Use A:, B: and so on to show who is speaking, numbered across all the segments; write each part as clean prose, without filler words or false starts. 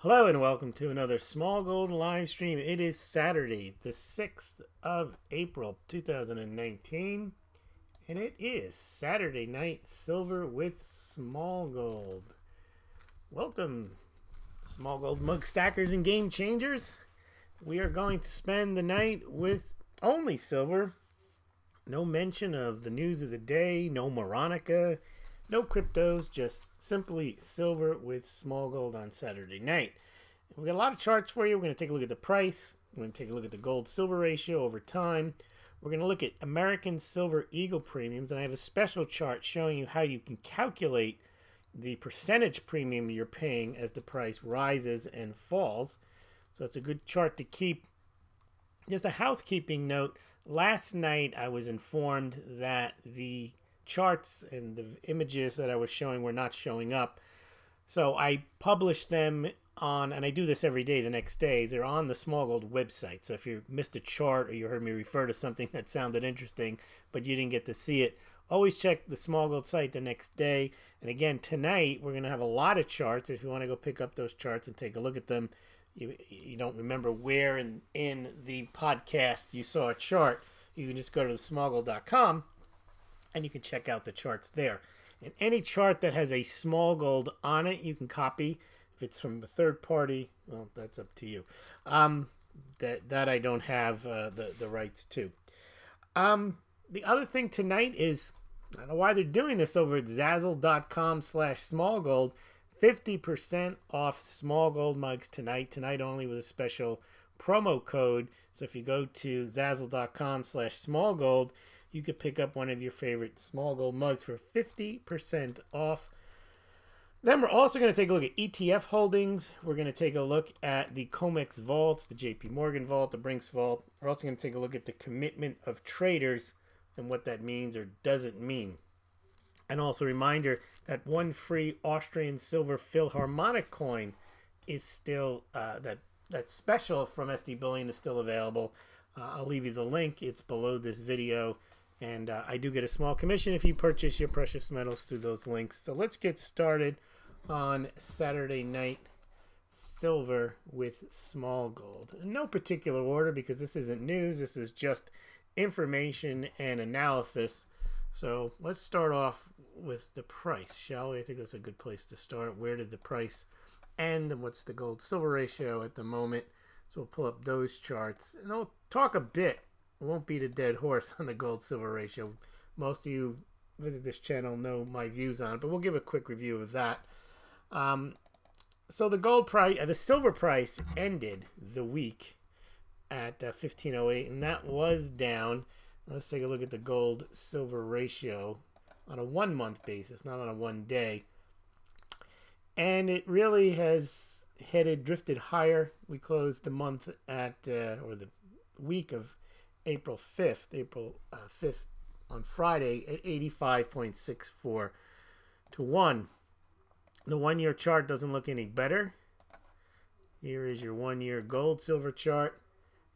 A: Hello and welcome to another Smaulgld live stream. It is Saturday, the 6th of April, 2019, and it is Saturday Night Silver with Smaulgld. Welcome, Smaulgld mug stackers and game changers. We are going to spend the night with only silver. No mention of the news of the day, no Moronica, no cryptos, just simply silver with Smaulgld on Saturday night. We got a lot of charts for you. We're going to take a look at the price. We're going to take a look at the gold-silver ratio over time. We're going to look at American Silver Eagle premiums, and I have a special chart showing you how you can calculate the percentage premium you're paying as the price rises and falls. So it's a good chart to keep. Just a housekeeping note. Last night I was informed that the charts and the images that I was showing were not showing up. So I published them on, and I do this every day the next day, they're on the Smaulgld website. So if you missed a chart or you heard me refer to something that sounded interesting but you didn't get to see it, always check the Smaulgld site the next day. And again, tonight we're going to have a lot of charts. If you want to go pick up those charts and take a look at them, you don't remember where in the podcast you saw a chart, you can just go to the smaulgld.com and you can check out the charts there. And any chart that has a Smaulgld on it, you can copy. If it's from a third party, well, that's up to you. That I don't have the rights to. The other thing tonight is, I don't know why they're doing this over at zazzle.com/Smaulgld. 50% off Smaulgld mugs tonight. Tonight only with a special promo code. So if you go to zazzle.com/Smaulgld, you could pick up one of your favorite Smaulgld mugs for 50% off. Then we're also going to take a look at ETF holdings. We're going to take a look at the COMEX vaults, the JP Morgan vault, the Brinks vault. We're also going to take a look at the commitment of traders and what that means or doesn't mean. And also a reminder that one free Austrian silver Philharmonic coin is still, that special from SD Bullion is still available. I'll leave you the link. It's below this video. And I do get a small commission if you purchase your precious metals through those links. So let's get started on Saturday Night Silver with Smaulgld. In no particular order because this isn't news. This is just information and analysis. So let's start off with the price, shall we? I think that's a good place to start. Where did the price end and what's the gold-silver ratio at the moment? So we'll pull up those charts and I'll talk a bit. It won't beat a dead horse on the gold-silver ratio. Most of you visit this channel know my views on it, but we'll give a quick review of that. So the gold price, the silver price ended the week at 1508, and that was down. Let's take a look at the gold-silver ratio on a 1 month basis, not on a 1 day. And it really has drifted higher. We closed the month at, or the week of April 5th on Friday at 85.64 to 1. The 1 year chart doesn't look any better. Here is your 1 year gold silver chart.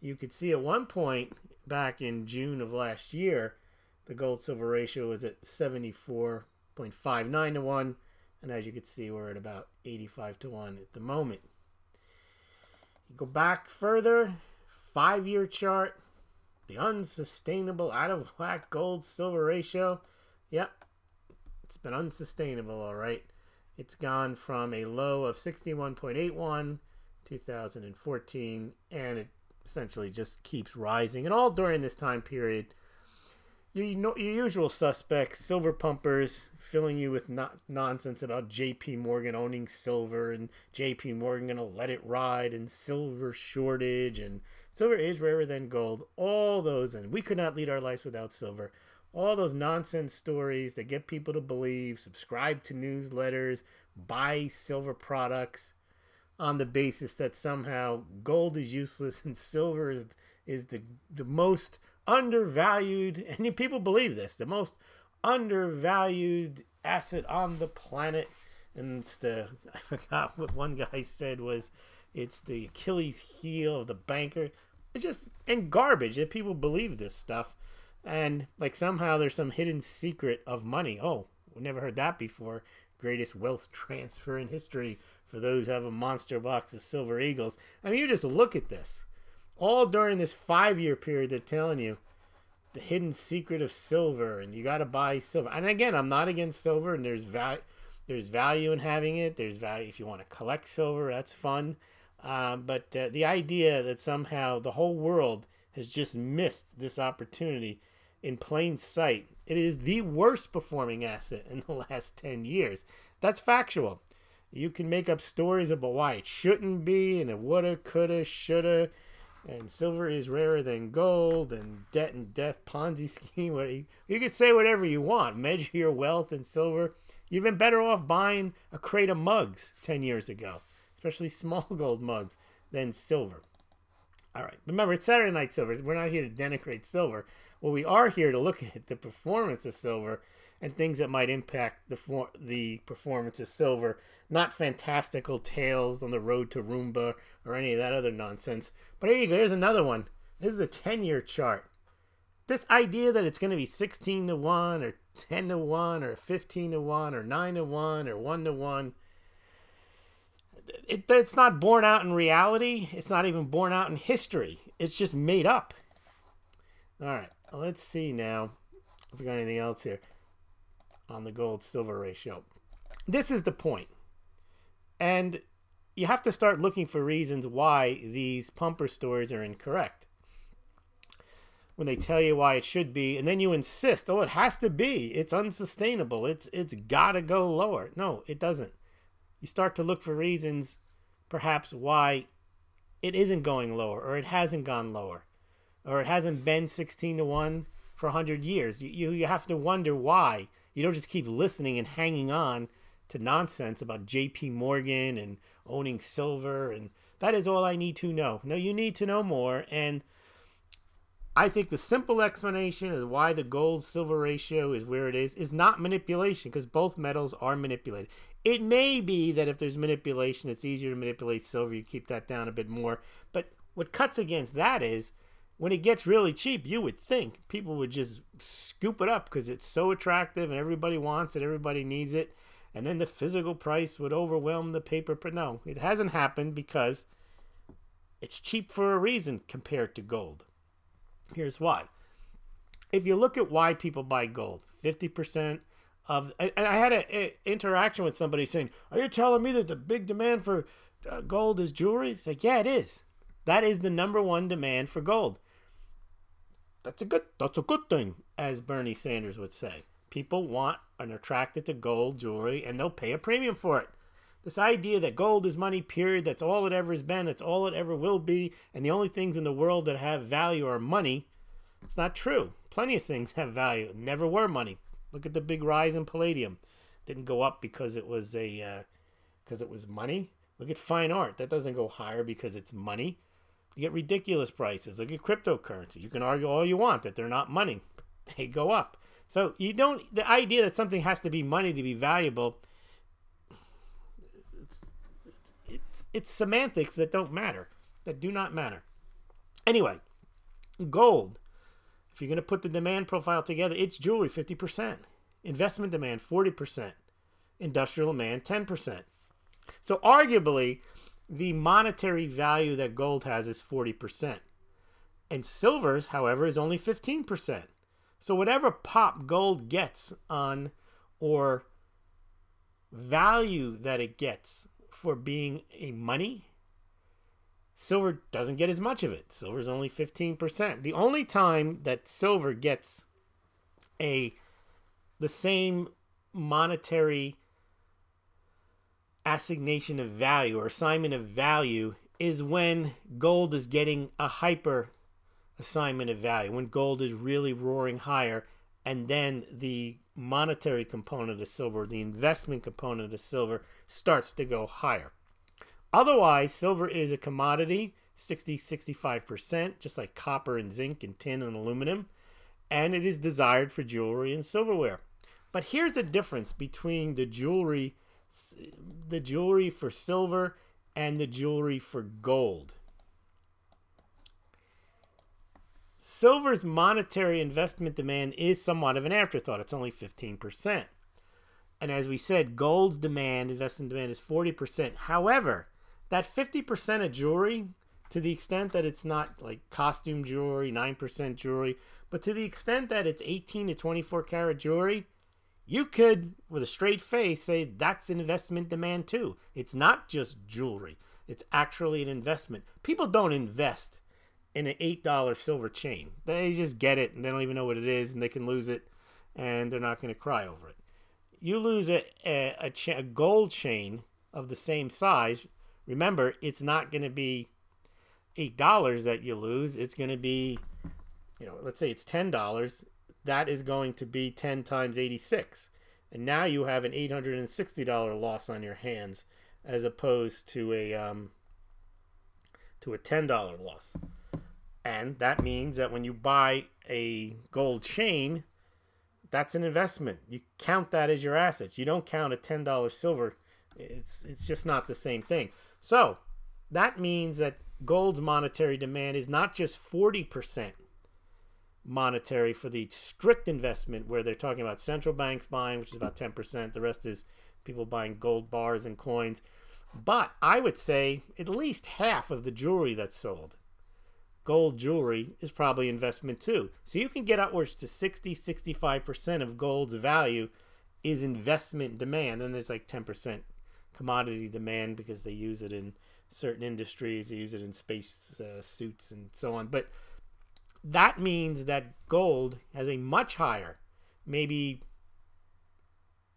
A: You could see at one point back in June of last year, the gold silver ratio was at 74.59 to 1. And as you can see, we're at about 85 to 1 at the moment. You go back further, 5 year chart. The unsustainable, out-of-whack gold-silver ratio. Yep, it's been unsustainable, all right. It's gone from a low of 61.81 2014, and it essentially just keeps rising. And all during this time period, your usual suspects, silver pumpers, filling you with nonsense about JP Morgan owning silver and JP Morgan going to let it ride and silver shortage and silver is rarer than gold. All those, and we could not lead our lives without silver. All those nonsense stories that get people to believe, subscribe to newsletters, buy silver products on the basis that somehow gold is useless and silver is the most undervalued, and people believe this, the most undervalued asset on the planet. And it's I forgot what one guy said was, it's the Achilles heel of the banker. It's just, and garbage that people believe this stuff. And like somehow there's some hidden secret of money. Oh, we never heard that before. greatest wealth transfer in history for those who have a monster box of silver eagles. I mean, you just look at this. All during this 5-year period, they're telling you the hidden secret of silver, and you got to buy silver. And again, I'm not against silver, and there's value in having it. There's value if you want to collect silver. That's fun. But the idea that somehow the whole world has just missed this opportunity in plain sight. It is the worst performing asset in the last 10 years. That's factual. You can make up stories about why it shouldn't be, and it woulda, coulda, shoulda, and silver is rarer than gold, and debt and death Ponzi scheme. You can say whatever you want. Measure your wealth in silver. You've been better off buying a crate of mugs 10 years ago, especially Smaulgld mugs, than silver. All right. Remember, it's Saturday Night Silver. We're not here to denigrate silver. Well, we are here to look at the performance of silver and things that might impact the performance of silver, not fantastical tales on the road to Roomba or any of that other nonsense. But here you go. Here's another one. This is the 10-year chart. This idea that it's going to be 16 to 1 or 10 to 1 or 15 to 1 or 9 to 1 or 1 to 1, it's not borne out in reality. It's not even borne out in history. It's just made up. All right. Let's see now if we got anything else here on the gold-silver ratio. This is the point. And you have to start looking for reasons why these pumper stories are incorrect. When they tell you why it should be, and then you insist, oh, it has to be. It's unsustainable. It's got to go lower. No, it doesn't. You start to look for reasons, perhaps, why it isn't going lower, or it hasn't gone lower, or it hasn't been 16 to 1 for 100 years. You have to wonder why. You don't just keep listening and hanging on to nonsense about JP Morgan and owning silver, and that is all I need to know. No, you need to know more, and I think the simple explanation is why the gold-silver ratio is where it is not manipulation, because both metals are manipulated. It may be that if there's manipulation, it's easier to manipulate silver. You keep that down a bit more. But what cuts against that is when it gets really cheap, you would think people would just scoop it up because it's so attractive and everybody wants it, everybody needs it. And then the physical price would overwhelm the paper. But no, it hasn't happened because it's cheap for a reason compared to gold. Here's why. If you look at why people buy gold, 50% of... And I had an interaction with somebody saying, are you telling me that the big demand for gold is jewelry? It's like, yeah, it is. That is the #1 demand for gold. That's a good thing, as Bernie Sanders would say. People want and are attracted to gold jewelry, and they'll pay a premium for it. This idea that gold is money, period, that's all it ever has been, it's all it ever will be, and the only things in the world that have value are money, it's not true. Plenty of things have value. Never were money. Look at the big rise in palladium. Didn't go up because it was money. Look at fine art. That doesn't go higher because it's money. You get ridiculous prices. Look at cryptocurrency. You can argue all you want that they're not money. They go up. So you don't, the idea that something has to be money to be valuable, it's semantics that don't matter, that do not matter. Anyway, gold, if you're going to put the demand profile together, it's jewelry, 50%. Investment demand, 40%. Industrial demand, 10%. So arguably, the monetary value that gold has is 40%. And silver's, however, is only 15%. So whatever pop gold gets on, or value that it gets for being a money, silver doesn't get as much of it. Silver's only 15%. The only time that silver gets the same monetary assignation of value or assignment of value is when gold is getting a hyper assignment of value, when gold is really roaring higher, and then the monetary component of silver, the investment component of silver, starts to go higher. Otherwise, silver is a commodity, 60-65%, just like copper and zinc and tin and aluminum, and it is desired for jewelry and silverware. But here's the difference between the jewelry for silver and the jewelry for gold. Silver's monetary investment demand is somewhat of an afterthought. It's only 15%. And as we said, gold's demand, investment demand, is 40%. However, that 50% of jewelry, to the extent that it's not like costume jewelry, 9% jewelry, but to the extent that it's 18 to 24 karat jewelry, you could, with a straight face, say that's an investment demand too. It's not just jewelry. It's actually an investment. People don't invest in an $8 silver chain. They just get it and they don't even know what it is and they can lose it and they're not going to cry over it. You lose a gold chain of the same size, remember, it's not going to be $8 that you lose. It's going to be, let's say it's $10. That is going to be 10 times 86. And now you have an $860 loss on your hands as opposed to a $10 loss. And that means that when you buy a gold chain, that's an investment. You count that as your assets. You don't count a $10 silver. It's just not the same thing. So that means that gold's monetary demand is not just 40% monetary for the strict investment where they're talking about central banks buying, which is about 10%. The rest is people buying gold bars and coins. But I would say at least half of the jewelry that's sold, gold jewelry, is probably investment too. So you can get upwards to 60-65% of gold's value is investment demand. And there's like 10% commodity demand because they use it in certain industries. They use it in space suits and so on. But that means that gold has a much higher, maybe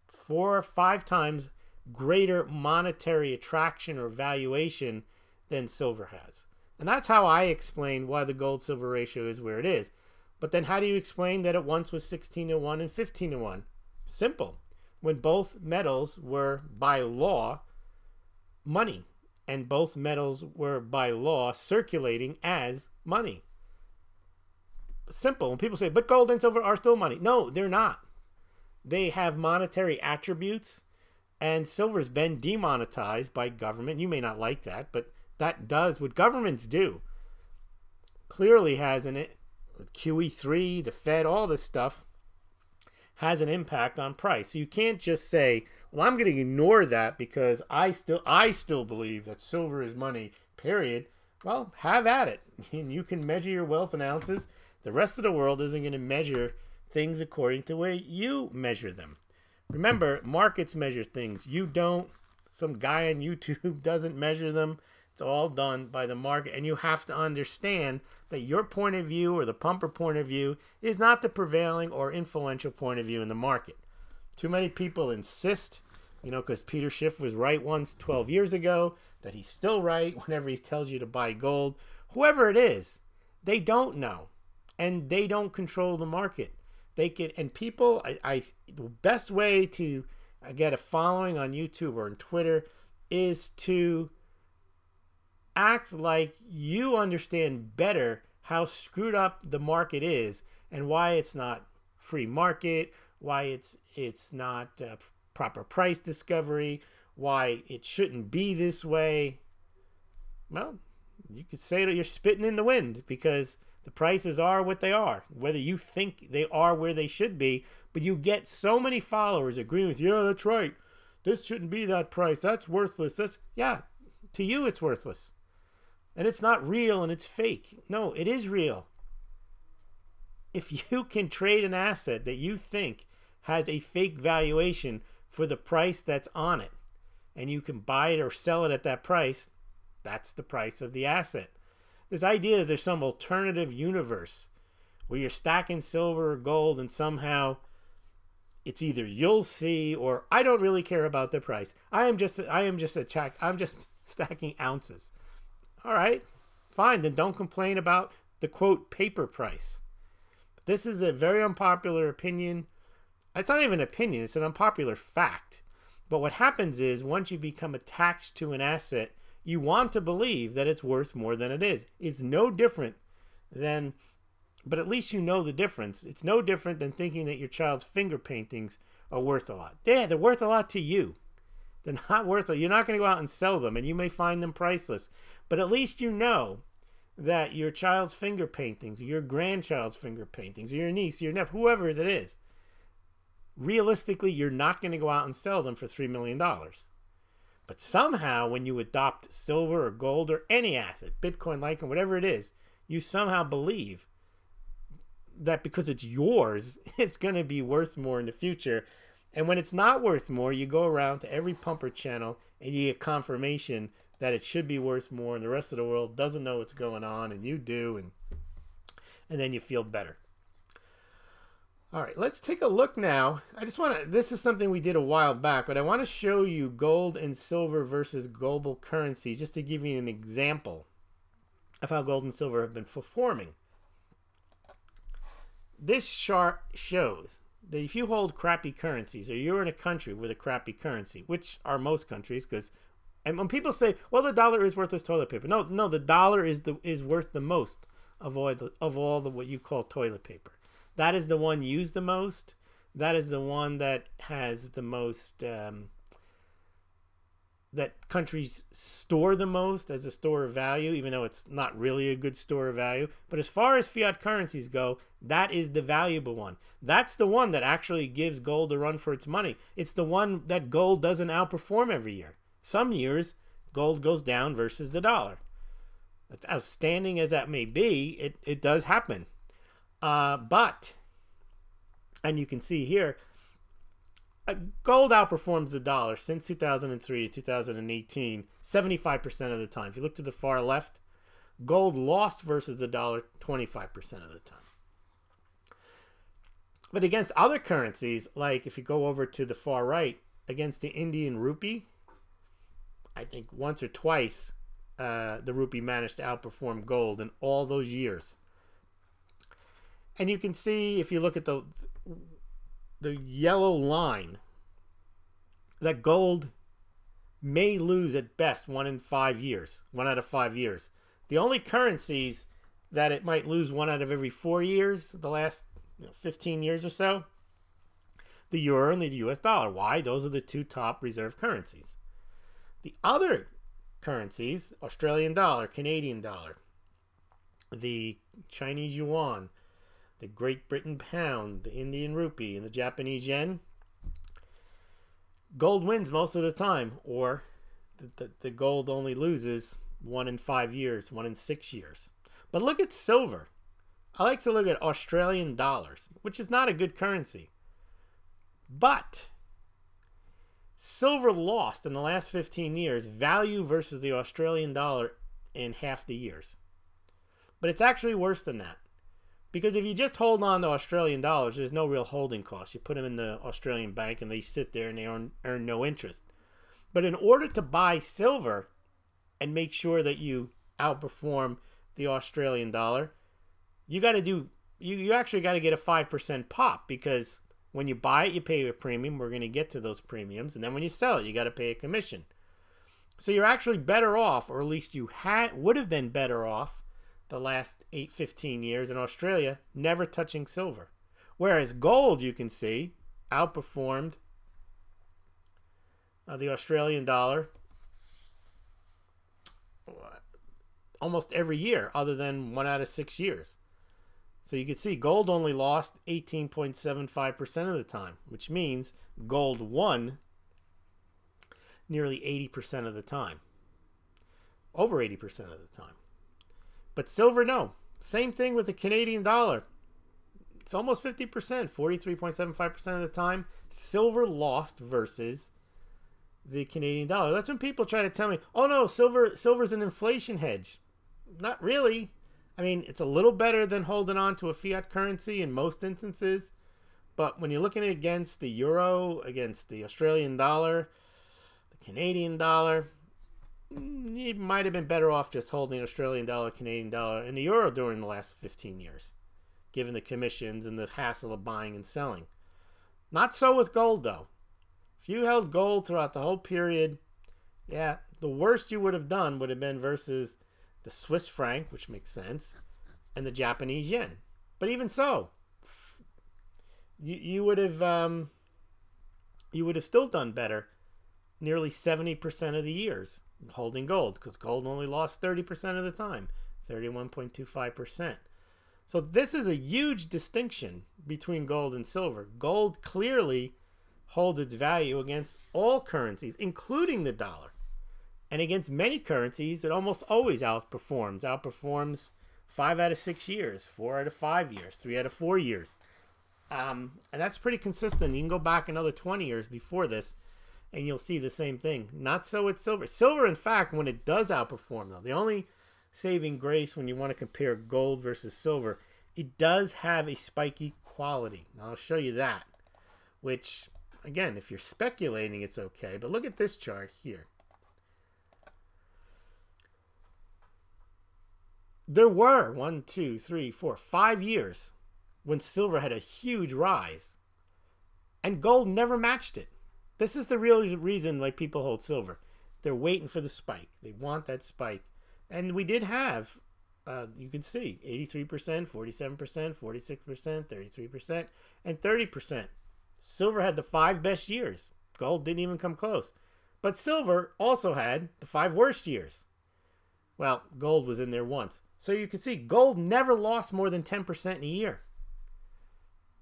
A: 4 or 5 times greater monetary attraction or valuation than silver has. And that's how I explain why the gold-silver ratio is where it is. But then how do you explain that it once was 16-1 and 15-1? Simple. When both metals were, by law, money. And both metals were, by law, circulating as money. Simple. When people say, but gold and silver are still money. No, they're not. They have monetary attributes, and silver's been demonetized by government. You may not like that, but that does what governments do. Clearly has in it, with QE3, the Fed, all this stuff has an impact on price. So you can't just say, well, I'm going to ignore that because I still believe that silver is money, period. Well, have at it. And you can measure your wealth in ounces. The rest of the world isn't going to measure things according to the way you measure them. Remember, markets measure things. You don't. Some guy on YouTube doesn't measure them. It's all done by the market. And you have to understand that your point of view or the pumper point of view is not the prevailing or influential point of view in the market. Too many people insist, because Peter Schiff was right once 12 years ago, that he's still right whenever he tells you to buy gold. Whoever it is, they don't know. And they don't control the market. They can, and people, the best way to get a following on YouTube or on Twitter is to act like you understand better how screwed up the market is and why it's not free market, why it's not proper price discovery, why it shouldn't be this way. Well, you could say that you're spitting in the wind because the prices are what they are, whether you think they are where they should be. But you get so many followers agreeing with you, yeah, that's right. This shouldn't be that price. That's worthless. Yeah, to you it's worthless. And it's not real and it's fake. No, it is real. If you can trade an asset that you think has a fake valuation for the price that's on it, and you can buy it or sell it at that price, that's the price of the asset. This idea that there's some alternative universe where you're stacking silver or gold and somehow it's either you'll see or I don't really care about the price. I'm just stacking ounces. All right, fine. Then don't complain about the quote paper price. This is a very unpopular opinion. It's not even an opinion. It's an unpopular fact. But what happens is once you become attached to an asset, you want to believe that it's worth more than it is. It's no different than, but at least you know the difference. It's no different than thinking that your child's finger paintings are worth a lot. Yeah, they're worth a lot to you. They're not worth it. You're not going to go out and sell them, and you may find them priceless. But at least you know that your child's finger paintings, or your grandchild's finger paintings, or your niece, your nephew, whoever it is, realistically, you're not going to go out and sell them for $3 million. But somehow, when you adopt silver or gold or any asset, Bitcoin, Litecoin, whatever it is, you somehow believe that because it's yours, it's going to be worth more in the future. And when it's not worth more, you go around to every pumper channel and you get confirmation that it should be worth more, and the rest of the world doesn't know what's going on, and you do, and then you feel better. All right, let's take a look now. I just want to, this is something we did a while back, but I want to show you gold and silver versus global currencies, just to give you an example of how gold and silver have been performing. This chart shows that if you hold crappy currencies, or you're in a country with a crappy currency, which are most countries, because, and when people say, well, the dollar is worth as toilet paper. No, the dollar is worth the most of all the what you call toilet paper. That is the one used the most. That is the one that has the most, that countries store the most as a store of value, even though it's not really a good store of value. But as far as fiat currencies go, that is the valuable one. That's the one that actually gives gold a run for its money. It's the one that gold doesn't outperform every year. Some years, gold goes down versus the dollar. As outstanding as that may be, it does happen. But, and you can see here, gold outperforms the dollar since 2003 to 2018, 75% of the time. If you look to the far left, gold lost versus the dollar 25% of the time. But against other currencies, like if you go over to the far right, against the Indian rupee, I think once or twice the rupee managed to outperform gold in all those years. And you can see, if you look at the yellow line, that gold may lose at best 1 in 5 years, 1 out of 5 years. The only currencies that it might lose 1 out of every 4 years, the last 15 years or so, the euro and the US dollar. Why? Those are the two top reserve currencies. The other currencies, Australian dollar, Canadian dollar, the Chinese yuan, the Great Britain pound, the Indian rupee, and the Japanese yen, gold wins most of the time, or the gold only loses 1 in 5 years, 1 in 6 years. But look at silver. I like to look at Australian dollars, which is not a good currency. But silver lost in the last 15 years value versus the Australian dollar in half the years. But it's actually worse than that. Because if you just hold on to Australian dollars, there's no real holding cost. You put them in the Australian bank and they sit there and they earn no interest. But in order to buy silver and make sure that you outperform the Australian dollar, you got to do, you actually got to get a 5% pop, because when you buy it, you pay a premium. We're going to get to those premiums. And then when you sell it, you got to pay a commission. So you're actually better off, or at least you would have been better off the last 15 years in Australia, never touching silver. Whereas gold, you can see, outperformed the Australian dollar almost every year, other than 1 out of 6 years. So you can see gold only lost 18.75% of the time, which means gold won nearly 80% of the time. Over 80% of the time. But silver, no. Same thing with the Canadian dollar. It's almost 50%, 43.75% of the time. Silver lost versus the Canadian dollar. That's when people try to tell me, oh no, silver's an inflation hedge. Not really. I mean, it's a little better than holding on to a fiat currency in most instances. But when you're looking against the euro, against the Australian dollar, the Canadian dollar, you might have been better off just holding Australian dollar, Canadian dollar, and the euro during the last 15 years, given the commissions and the hassle of buying and selling. Not so with gold, though. If you held gold throughout the whole period, yeah, the worst you would have done would have been versus the Swiss franc, which makes sense, and the Japanese yen. But even so, you would have still done better nearly 70% of the years holding gold, because gold only lost 30% of the time, 31.25%. So this is a huge distinction between gold and silver. Gold clearly holds its value against all currencies, including the dollar. And against many currencies, it almost always outperforms. Outperforms 5 out of 6 years, 4 out of 5 years, 3 out of 4 years. And that's pretty consistent. You can go back another 20 years before this, and you'll see the same thing. Not so with silver. Silver, in fact, when it does outperform, though, the only saving grace when you want to compare gold versus silver, it does have a spiky quality. Now, I'll show you that, which, again, if you're speculating, it's okay. But look at this chart here. There were 1, 2, 3, 4, 5 years when silver had a huge rise, and gold never matched it. This is the real reason why people hold silver. They're waiting for the spike. They want that spike. And we did have, you can see, 83%, 47%, 46%, 33%, and 30%. Silver had the 5 best years. Gold didn't even come close. But silver also had the 5 worst years. Well, gold was in there once. So you can see gold never lost more than 10% in a year.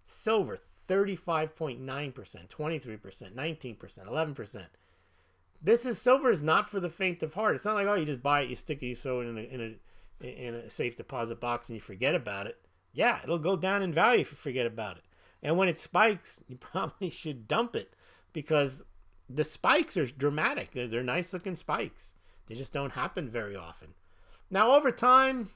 A: Silver, 35.9%, 23%, 19%, 11%. Silver is not for the faint of heart. It's not like, oh, you just buy it, you stick it, you throw it in a safe deposit box and you forget about it. Yeah, it'll go down in value if you forget about it. And when it spikes, you probably should dump it, because the spikes are dramatic. They're nice looking spikes. They just don't happen very often. Now, over time,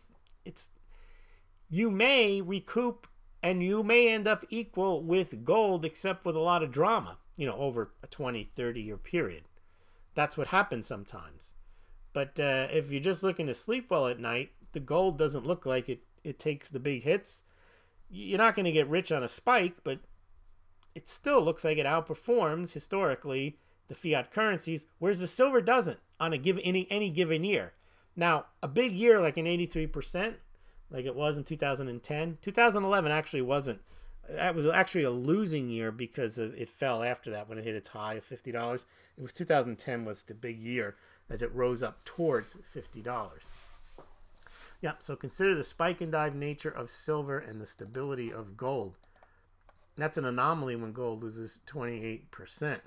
A: you may recoup and you may end up equal with gold, except with a lot of drama, over a 20, 30-year period. That's what happens sometimes. But if you're just looking to sleep well at night, the gold doesn't look like it takes the big hits. You're not going to get rich on a spike, but it still looks like it outperforms, historically, the fiat currencies, whereas the silver doesn't on any given year. Now, a big year like an 83%, like it was in 2010. 2011 actually wasn't. That was actually a losing year because it fell after that when it hit its high of $50. It was 2010 was the big year as it rose up towards $50. Yeah, so consider the spike and dive nature of silver and the stability of gold. That's an anomaly when gold loses 28%.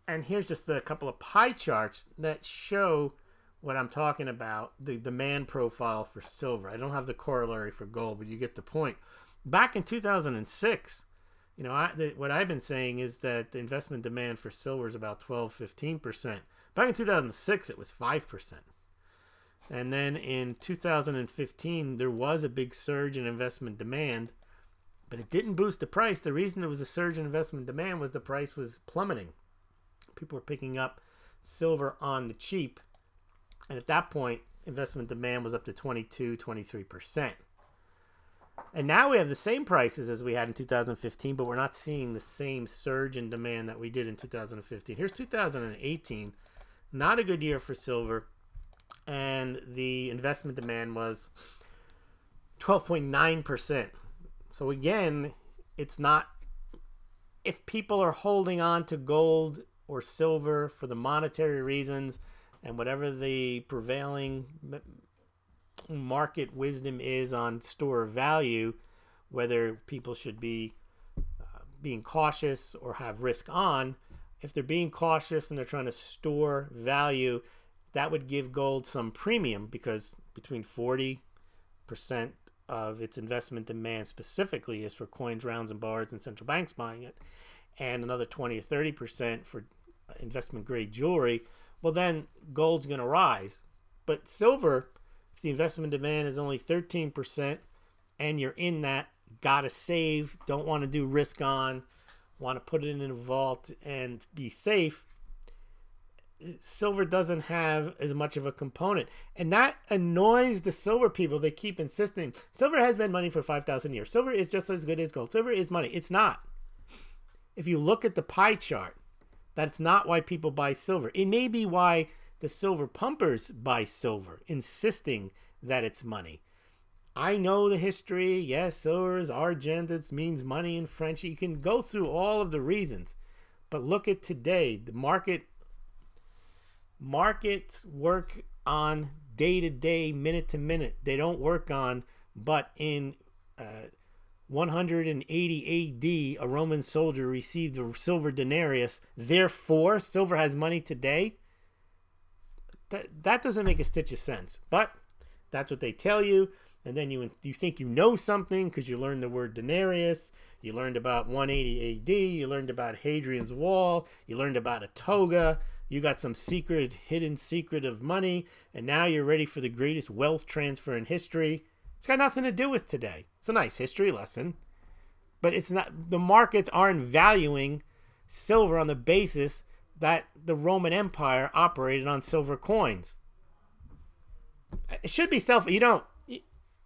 A: And here's just a couple of pie charts that show what I'm talking about, the demand profile for silver. I don't have the corollary for gold, but you get the point. Back in 2006, what I've been saying is that the investment demand for silver is about 12-15%. Back in 2006, it was 5%. And then in 2015, there was a big surge in investment demand, but it didn't boost the price. The reason there was a surge in investment demand was the price was plummeting. People were picking up silver on the cheap. And at that point, investment demand was up to 22-23%. And now we have the same prices as we had in 2015, but we're not seeing the same surge in demand that we did in 2015. Here's 2018. Not a good year for silver. And the investment demand was 12.9%. So again, it's not, if people are holding on to gold or silver for the monetary reasons, and whatever the prevailing market wisdom is on store of value, whether people should be being cautious or have risk on, if they're being cautious and they're trying to store value, that would give gold some premium, because between 40% of its investment demand specifically is for coins, rounds, and bars, and central banks buying it, and another 20 or 30% for investment grade jewelry. Well, then gold's going to rise. But silver, if the investment demand is only 13% and you're in that, gotta save, don't want to do risk on, want to put it in a vault and be safe, silver doesn't have as much of a component. And that annoys the silver people. They keep insisting, silver has been money for 5,000 years. Silver is just as good as gold. Silver is money. It's not. If you look at the pie chart, that's not why people buy silver. It may be why the silver pumpers buy silver, insisting that it's money. I know the history. Yes, silver is argent. It means money in French. You can go through all of the reasons. But look at today. The markets work on day to day, minute to minute. They don't work on, but in 180 AD, a Roman soldier received a silver denarius. Therefore, silver has money today. That doesn't make a stitch of sense. But that's what they tell you. And then you think you know something because you learned the word denarius. You learned about 180 AD. You learned about Hadrian's Wall. You learned about a toga. You got some secret, hidden secret of money. And now you're ready for the greatest wealth transfer in history. It's got nothing to do with today. It's a nice history lesson. But it's not. The markets aren't valuing silver on the basis that the Roman Empire operated on silver coins. It should be you don't.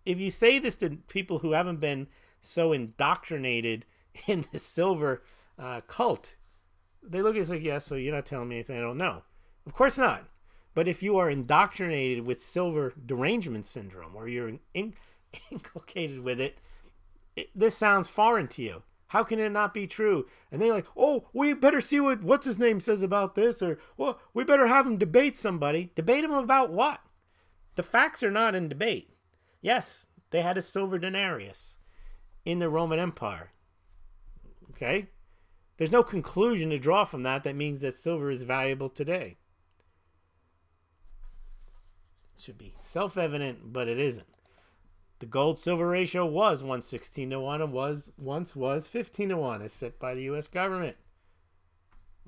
A: If you say this to people who haven't been so indoctrinated in the silver cult, they look at it like, yeah, so you're not telling me anything I don't know. Of course not. But if you are indoctrinated with silver derangement syndrome, or you're inculcated with it, this sounds foreign to you. How can it not be true? And they're like, oh, we better see what what's his name says about this, or well, we better have him debate somebody. Debate him about what? The facts are not in debate. Yes, they had a silver denarius in the Roman Empire. Okay? There's no conclusion to draw from that means that silver is valuable today. It should be self-evident, but it isn't. The gold-silver ratio was 116 to 1 and once was 15 to 1 as set by the U.S. government.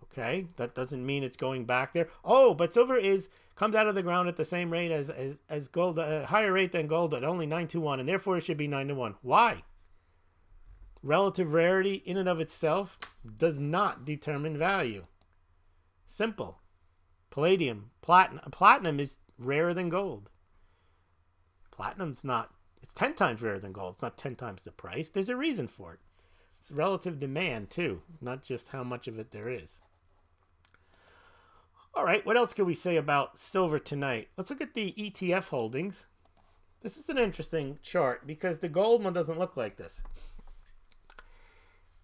A: Okay? That doesn't mean it's going back there. Oh, but silver comes out of the ground at the same rate as gold, a higher rate than gold at only 9 to 1, and therefore it should be 9 to 1. Why? Relative rarity in and of itself does not determine value. Simple. Palladium, platinum is rarer than gold. Platinum's not, it's 10 times rarer than gold. It's not 10 times the price. There's a reason for it. It's relative demand too, not just how much of it there is. All right, what else can we say about silver tonight? Let's look at the ETF holdings. This is an interesting chart because the gold one doesn't look like this.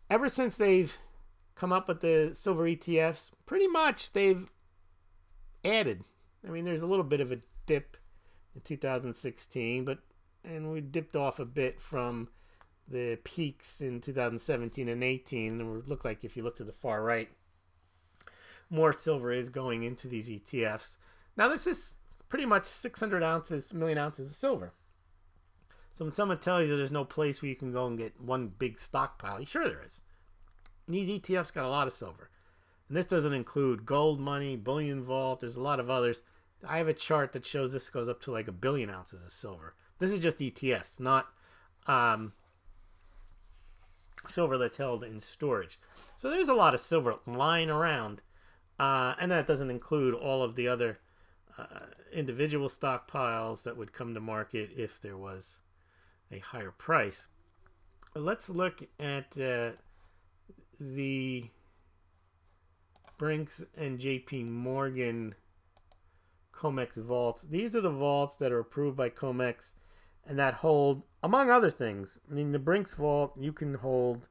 A: Ever since they've come up with the silver ETFs, pretty much they've added. I mean, there's a little bit of a dip in 2016, and we dipped off a bit from the peaks in 2017 and 18. And it looked like if you look to the far right, more silver is going into these ETFs. Now, this is pretty much 600 ounces, million ounces of silver. So when someone tells you there's no place where you can go and get one big stockpile, sure there is. And these ETFs got a lot of silver. And this doesn't include gold money, bullion vault. There's a lot of others. I have a chart that shows this goes up to like 1 billion ounces of silver. This is just ETFs, not silver that's held in storage. So there's a lot of silver lying around. And that doesn't include all of the other individual stockpiles that would come to market if there was a higher price. But let's look at the Brinks and JP Morgan COMEX vaults. These are the vaults that are approved by COMEX and that hold, among other things, I mean, the Brinks vault, you can hold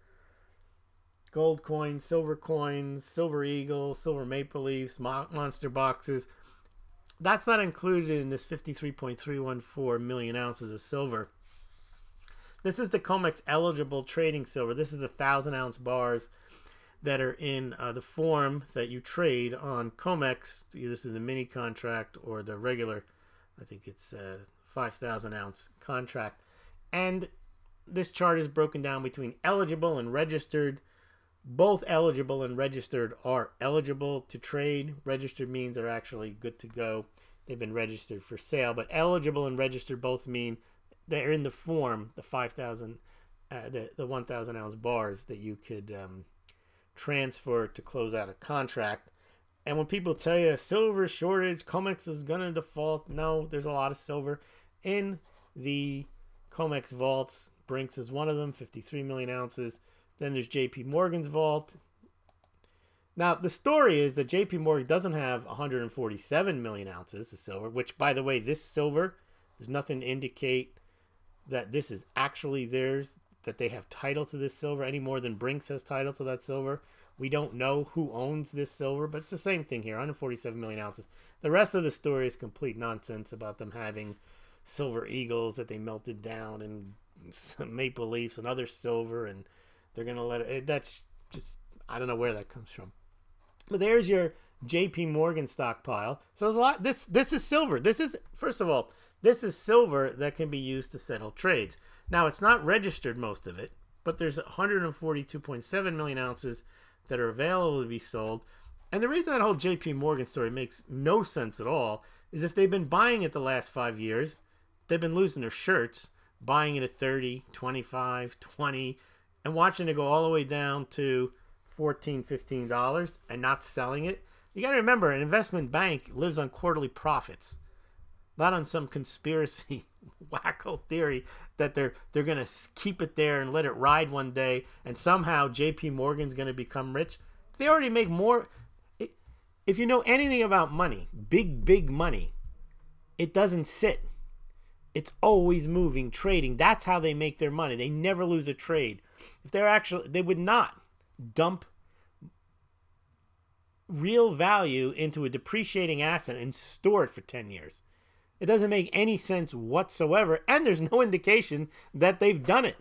A: gold coins, silver eagles, silver maple leafs, monster boxes. That's not included in this 53.314 million ounces of silver. This is the COMEX eligible trading silver. This is the 1,000-ounce bars that are in the form that you trade on COMEX, either through the mini contract or the regular, I think it's 5,000-ounce contract. And this chart is broken down between eligible and registered. Both eligible and registered are eligible to trade. Registered means they're actually good to go. They've been registered for sale. But eligible and registered both mean they're in the form, the 5,000, the 1,000-ounce bars that you could transfer to close out a contract. And when people tell you silver shortage, COMEX is going to default, no, there's a lot of silver in the COMEX vaults. Brinks is one of them, 53 million ounces. Then there's JP Morgan's vault. Now, the story is that JP Morgan doesn't have 147 million ounces of silver, which, by the way, this silver, there's nothing to indicate that this is actually theirs, that they have title to this silver any more than Brinks has title to that silver. We don't know who owns this silver, but it's the same thing here, 147 million ounces. The rest of the story is complete nonsense about them having silver eagles that they melted down and some maple leafs and other silver, and they're going to let it. That's just, I don't know where that comes from. But there's your JP Morgan stockpile. So there's a lot. This is silver. This is, first of all, this is silver that can be used to settle trades. Now, it's not registered, most of it, but there's 142.7 million ounces that are available to be sold. And the reason that whole JP Morgan story makes no sense at all is if they've been buying it the last 5 years, they've been losing their shirts, buying it at 30, 25, 20, and watching it go all the way down to $14, $15 and not selling it. You got to remember, an investment bank lives on quarterly profits, not on some conspiracy wacko theory that they're going to keep it there and let it ride one day and somehow JP Morgan's going to become rich. They already make more. If you know anything about money, big money, it doesn't sit. It's always moving, trading. That's how they make their money. They never lose a trade. If they're actually, they would not dump real value into a depreciating asset and store it for 10 years. It doesn't make any sense whatsoever, and there's no indication that they've done it.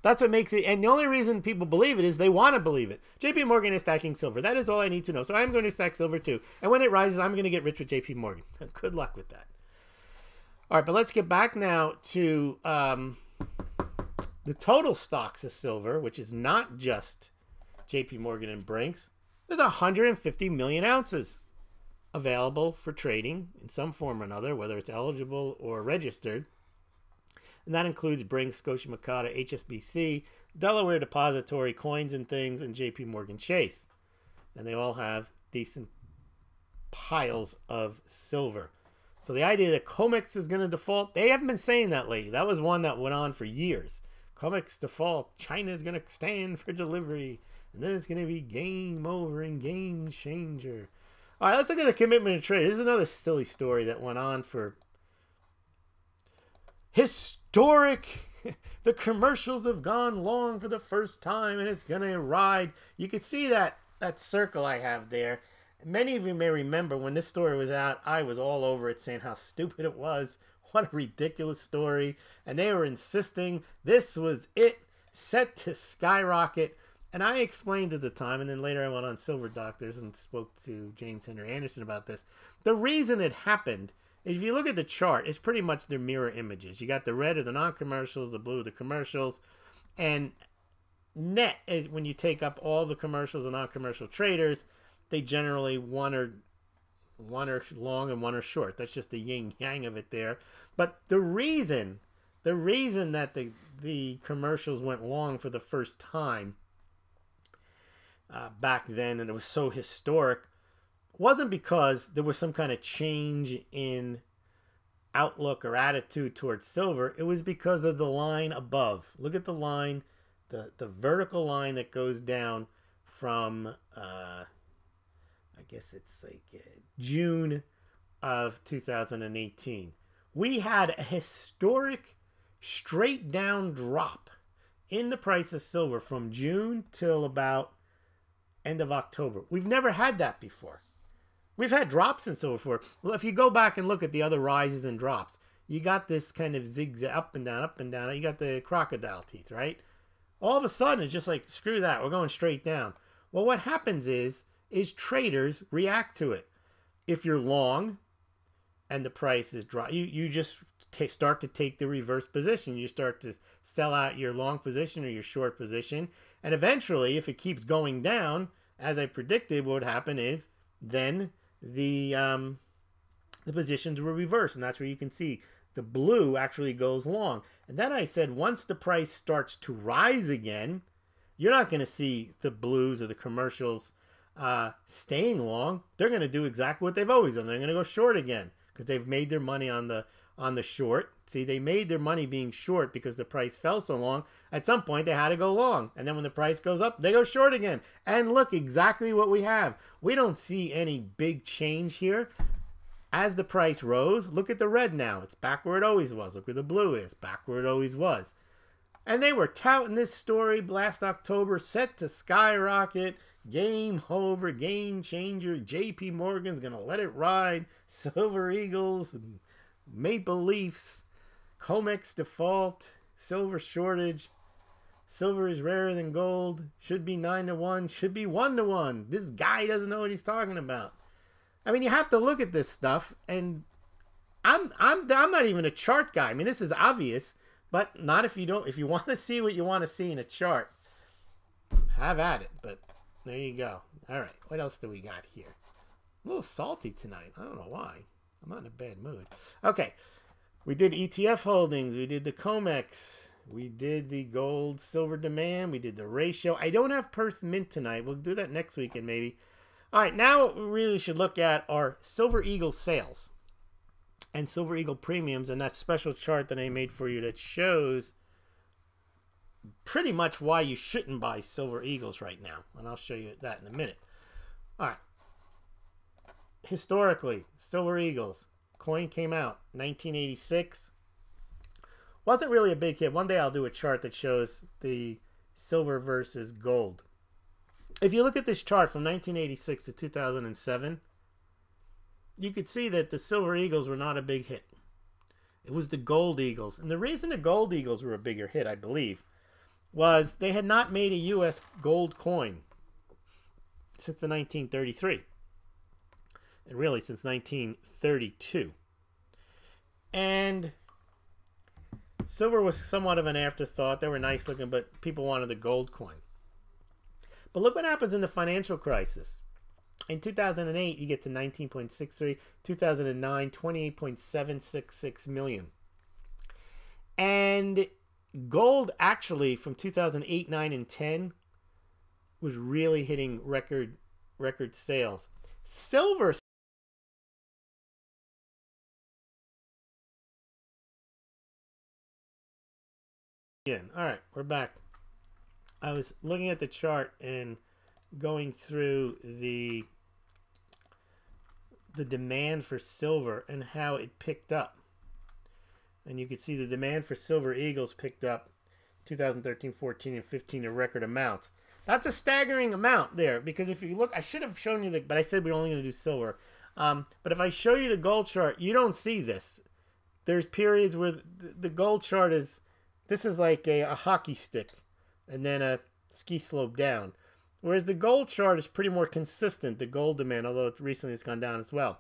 A: That's what makes it, and the only reason people believe it is they want to believe it. JP Morgan is stacking silver. That is all I need to know. So I'm going to stack silver too. And when it rises, I'm going to get rich with JP Morgan. Good luck with that. All right, but let's get back now to the total stocks of silver, which is not just JP Morgan and Brinks. There's 150 million ounces available for trading in some form or another, whether it's eligible or registered. And that includes Brinks, Scotia Makata, HSBC, Delaware Depository, Coins and Things, and JP Morgan Chase. And they all have decent piles of silver. So the idea that COMEX is going to default, they haven't been saying that lately. That was one that went on for years. COMEX default, China is going to stand for delivery, and then it's going to be game over and game changer. All right, let's look at the commitment to trade. This is another silly story that went on for historic. The commercials have gone long for the first time, and it's going to ride. You can see that circle I have there. Many of you may remember when this story was out, I was all over it saying how stupid it was. What a ridiculous story. And they were insisting this was it, set to skyrocket. And I explained at the time, and then later I went on Silver Doctors and spoke to James Henry Anderson about this. The reason it happened is if you look at the chart, it's pretty much their mirror images. You got the red of the non-commercials, the blue of the commercials, and net is when you take up all the commercials and non-commercial traders, they generally one are long and one are short. That's just the yin yang of it there. But the reason that the commercials went long for the first time back then, and it was so historic, wasn't because there was some kind of change in outlook or attitude towards silver. It was because of the line above. Look at the line, the vertical line that goes down from I guess it's like June of 2018. We had a historic straight down drop in the price of silver from June till about end of October. We've never had that before. We've had drops in silver before. Well, if you go back and look at the other rises and drops, you got this kind of zigzag up and down, up and down. You got the crocodile teeth, right? All of a sudden, it's just like, screw that. We're going straight down. Well, what happens is traders react to it. If you're long and the price is drop, you just start to take the reverse position. You start to sell out your long position or your short position. And eventually, if it keeps going down, as I predicted, what would happen is then the positions will reverse. And that's where you can see the blue actually goes long. And then I said, once the price starts to rise again, you're not going to see the blues or the commercials staying long. They're going to do exactly what they've always done. They're going to go short again because they've made their money on the short. See, they made their money being short because the price fell so long. At some point, they had to go long. And then when the price goes up, they go short again. And look, exactly what we have. We don't see any big change here. As the price rose, look at the red now. It's back where it always was. Look where the blue is. Back where it always was. And they were touting this story last October, set to skyrocket. Game over, game changer. JP Morgan's going to let it ride. Silver Eagles, Maple Leafs, COMEX default, silver shortage. Silver is rarer than gold. Should be 9-to-1. Should be 1-to-1. This guy doesn't know what he's talking about. I mean, you have to look at this stuff, and I'm not even a chart guy. I mean, this is obvious, but not if you don't. If you want to see what you want to see in a chart, have at it. But there you go. All right, what else do we got here? A little salty tonight. I don't know why. I'm not in a bad mood. Okay, we did ETF holdings. We did the COMEX. We did the gold silver demand. We did the ratio. I don't have Perth Mint tonight. We'll do that next weekend maybe. All right, now what we really should look at are Silver Eagle sales and Silver Eagle premiums, and that special chart that I made for you that shows pretty much why you shouldn't buy Silver Eagles right now. And I'll show you that in a minute. All right. Historically, Silver Eagles. Coin came out 1986. Wasn't really a big hit. One day I'll do a chart that shows the silver versus gold. If you look at this chart from 1986 to 2007, you could see that the Silver Eagles were not a big hit. It was the Gold Eagles. And the reason the Gold Eagles were a bigger hit, I believe, was they had not made a U.S. gold coin since the 1933. And really since 1932. And silver was somewhat of an afterthought. They were nice looking, but people wanted the gold coin. But look what happens in the financial crisis. In 2008, you get to 19.63. 2009, 28.766 million. And gold actually from 2008, 9, and 10 was really hitting record sales. Silver. All right, we're back. I was looking at the chart and going through the demand for silver and how it picked up. And you can see the demand for Silver Eagles picked up 2013, 14, and 15 in record amounts. That's a staggering amount there, because if you look, I should have shown you but I said we're only going to do silver. But if I show you the gold chart, you don't see this. There's periods where the gold chart is, this is like a hockey stick and then a ski slope down. Whereas the gold chart is pretty more consistent, the gold demand, although recently it's gone down as well.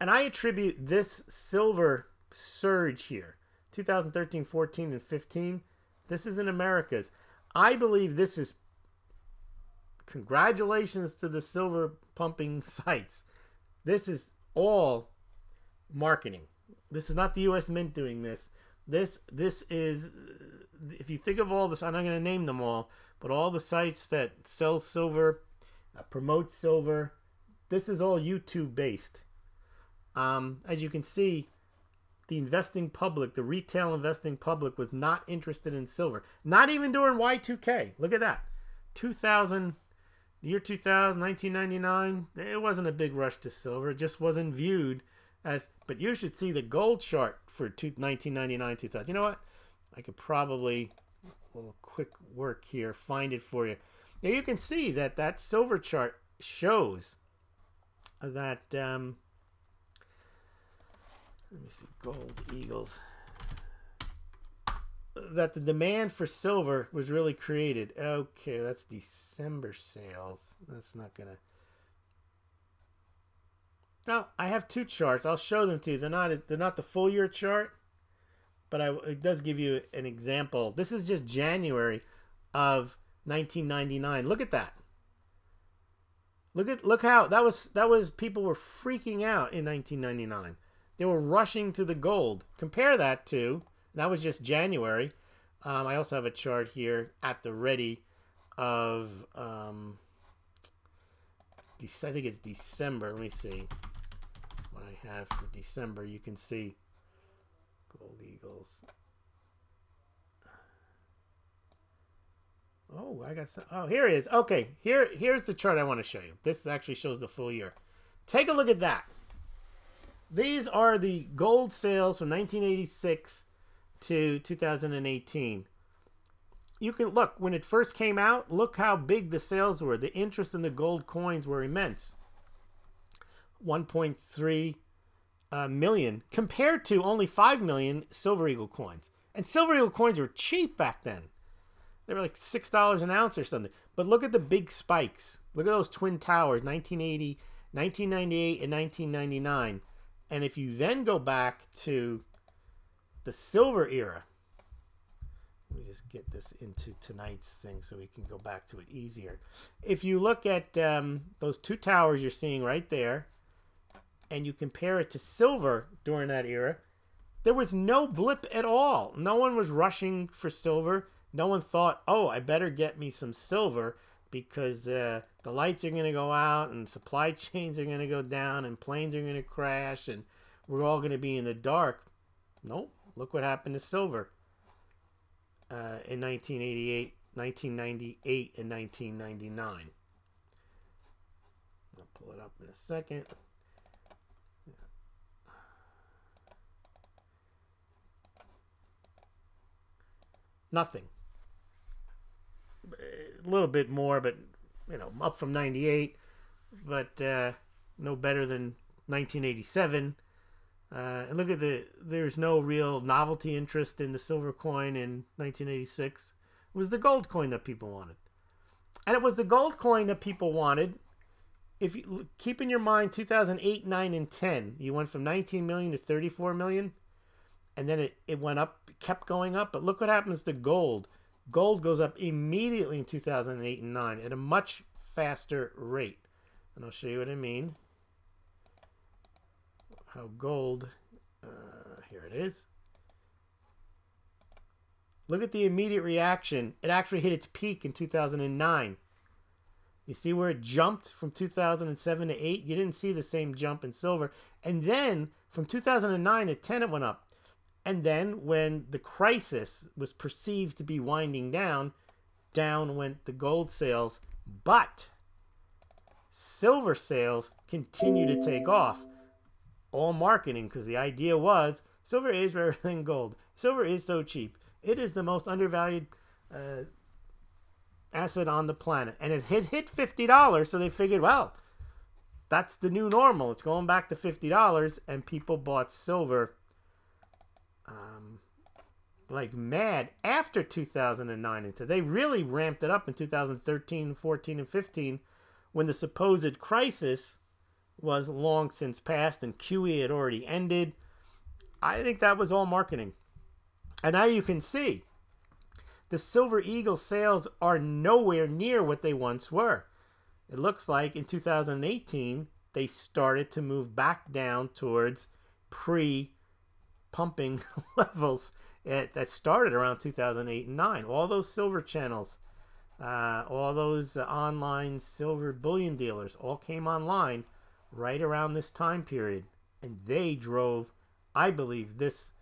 A: And I attribute this silver surge here, 2013, 14, and 15. This is in Americas. I believe this is, congratulations to the silver pumping sites. This is all marketing. This is not the U.S. Mint doing this. This is, if you think of all this, I'm not going to name them all, but all the sites that sell silver, promote silver, this is all YouTube based. As you can see, the investing public, the retail investing public, was not interested in silver. Not even during Y2K. Look at that. 2000, year 2000, 1999, it wasn't a big rush to silver. It just wasn't viewed as, but you should see the gold chart for 1999, 2000. You know what? I could probably, a little quick work here, find it for you. Now you can see that that silver chart shows that, let me see, Gold Eagles, that the demand for silver was really created. Okay, that's December sales. That's not gonna. Now I have two charts. I'll show them to you. They're not the full year chart, but it does give you an example. This is just January of 1999. Look at that. Look how that was people were freaking out in 1999. They were rushing to the gold. Compare that to, that was just January. I also have a chart here at the ready of, I think it's December. Let me see what I have for December. You can see Gold Eagles. Oh, I got some. Oh, here it is. Okay, here's the chart I want to show you. This actually shows the full year. Take a look at that. These are the gold sales from 1986 to 2018. you can look, when it first came out, look how big the sales were. The interest in the gold coins were immense. 1.3 million compared to only 5 million Silver Eagle coins. And Silver Eagle coins were cheap back then. They were like $6 an ounce or something. But look at the big spikes. Look at those Twin Towers, 1980, 1998, and 1999. And if you then go back to the silver era, let me just get this into tonight's thing so we can go back to it easier. If you look at those two towers you're seeing right there, and you compare it to silver during that era, there was no blip at all. No one was rushing for silver. No one thought, oh, I better get me some silver because the lights are going to go out and supply chains are going to go down and planes are going to crash and we're all going to be in the dark. Nope. Look what happened to silver in 1988, 1998, and 1999. I'll pull it up in a second. Nothing. A little bit more, but, you know, up from 98, but no better than 1987. And look at there's no real novelty interest in the silver coin in 1986. It was the gold coin that people wanted. And it was the gold coin that people wanted. If you keep in your mind 2008, 9, and 10, you went from 19 million to 34 million. And then it went up, kept going up. But look what happens to gold. Gold goes up immediately in 2008 and 9 at a much faster rate. And I'll show you what I mean. How gold, here it is. Look at the immediate reaction. It actually hit its peak in 2009. You see where it jumped from 2007 to 8? You didn't see the same jump in silver. And then from 2009 to 10, it went up. And then when the crisis was perceived to be winding down, down went the gold sales. But silver sales continue to take off. All marketing, because the idea was silver is rarer than gold. Silver is so cheap. It is the most undervalued asset on the planet. And it hit $50, so they figured, well, that's the new normal. It's going back to $50, and people bought silver like mad after 2009. And they really ramped it up in 2013, 14, and 15 when the supposed crisis was long since past and QE had already ended. I think that was all marketing. And now you can see the Silver Eagle sales are nowhere near what they once were. It looks like in 2018 they started to move back down towards pre-pumping levels that started around 2008 and 9. All those silver channels, all those online silver bullion dealers all came online right around this time period. And they drove, I believe, this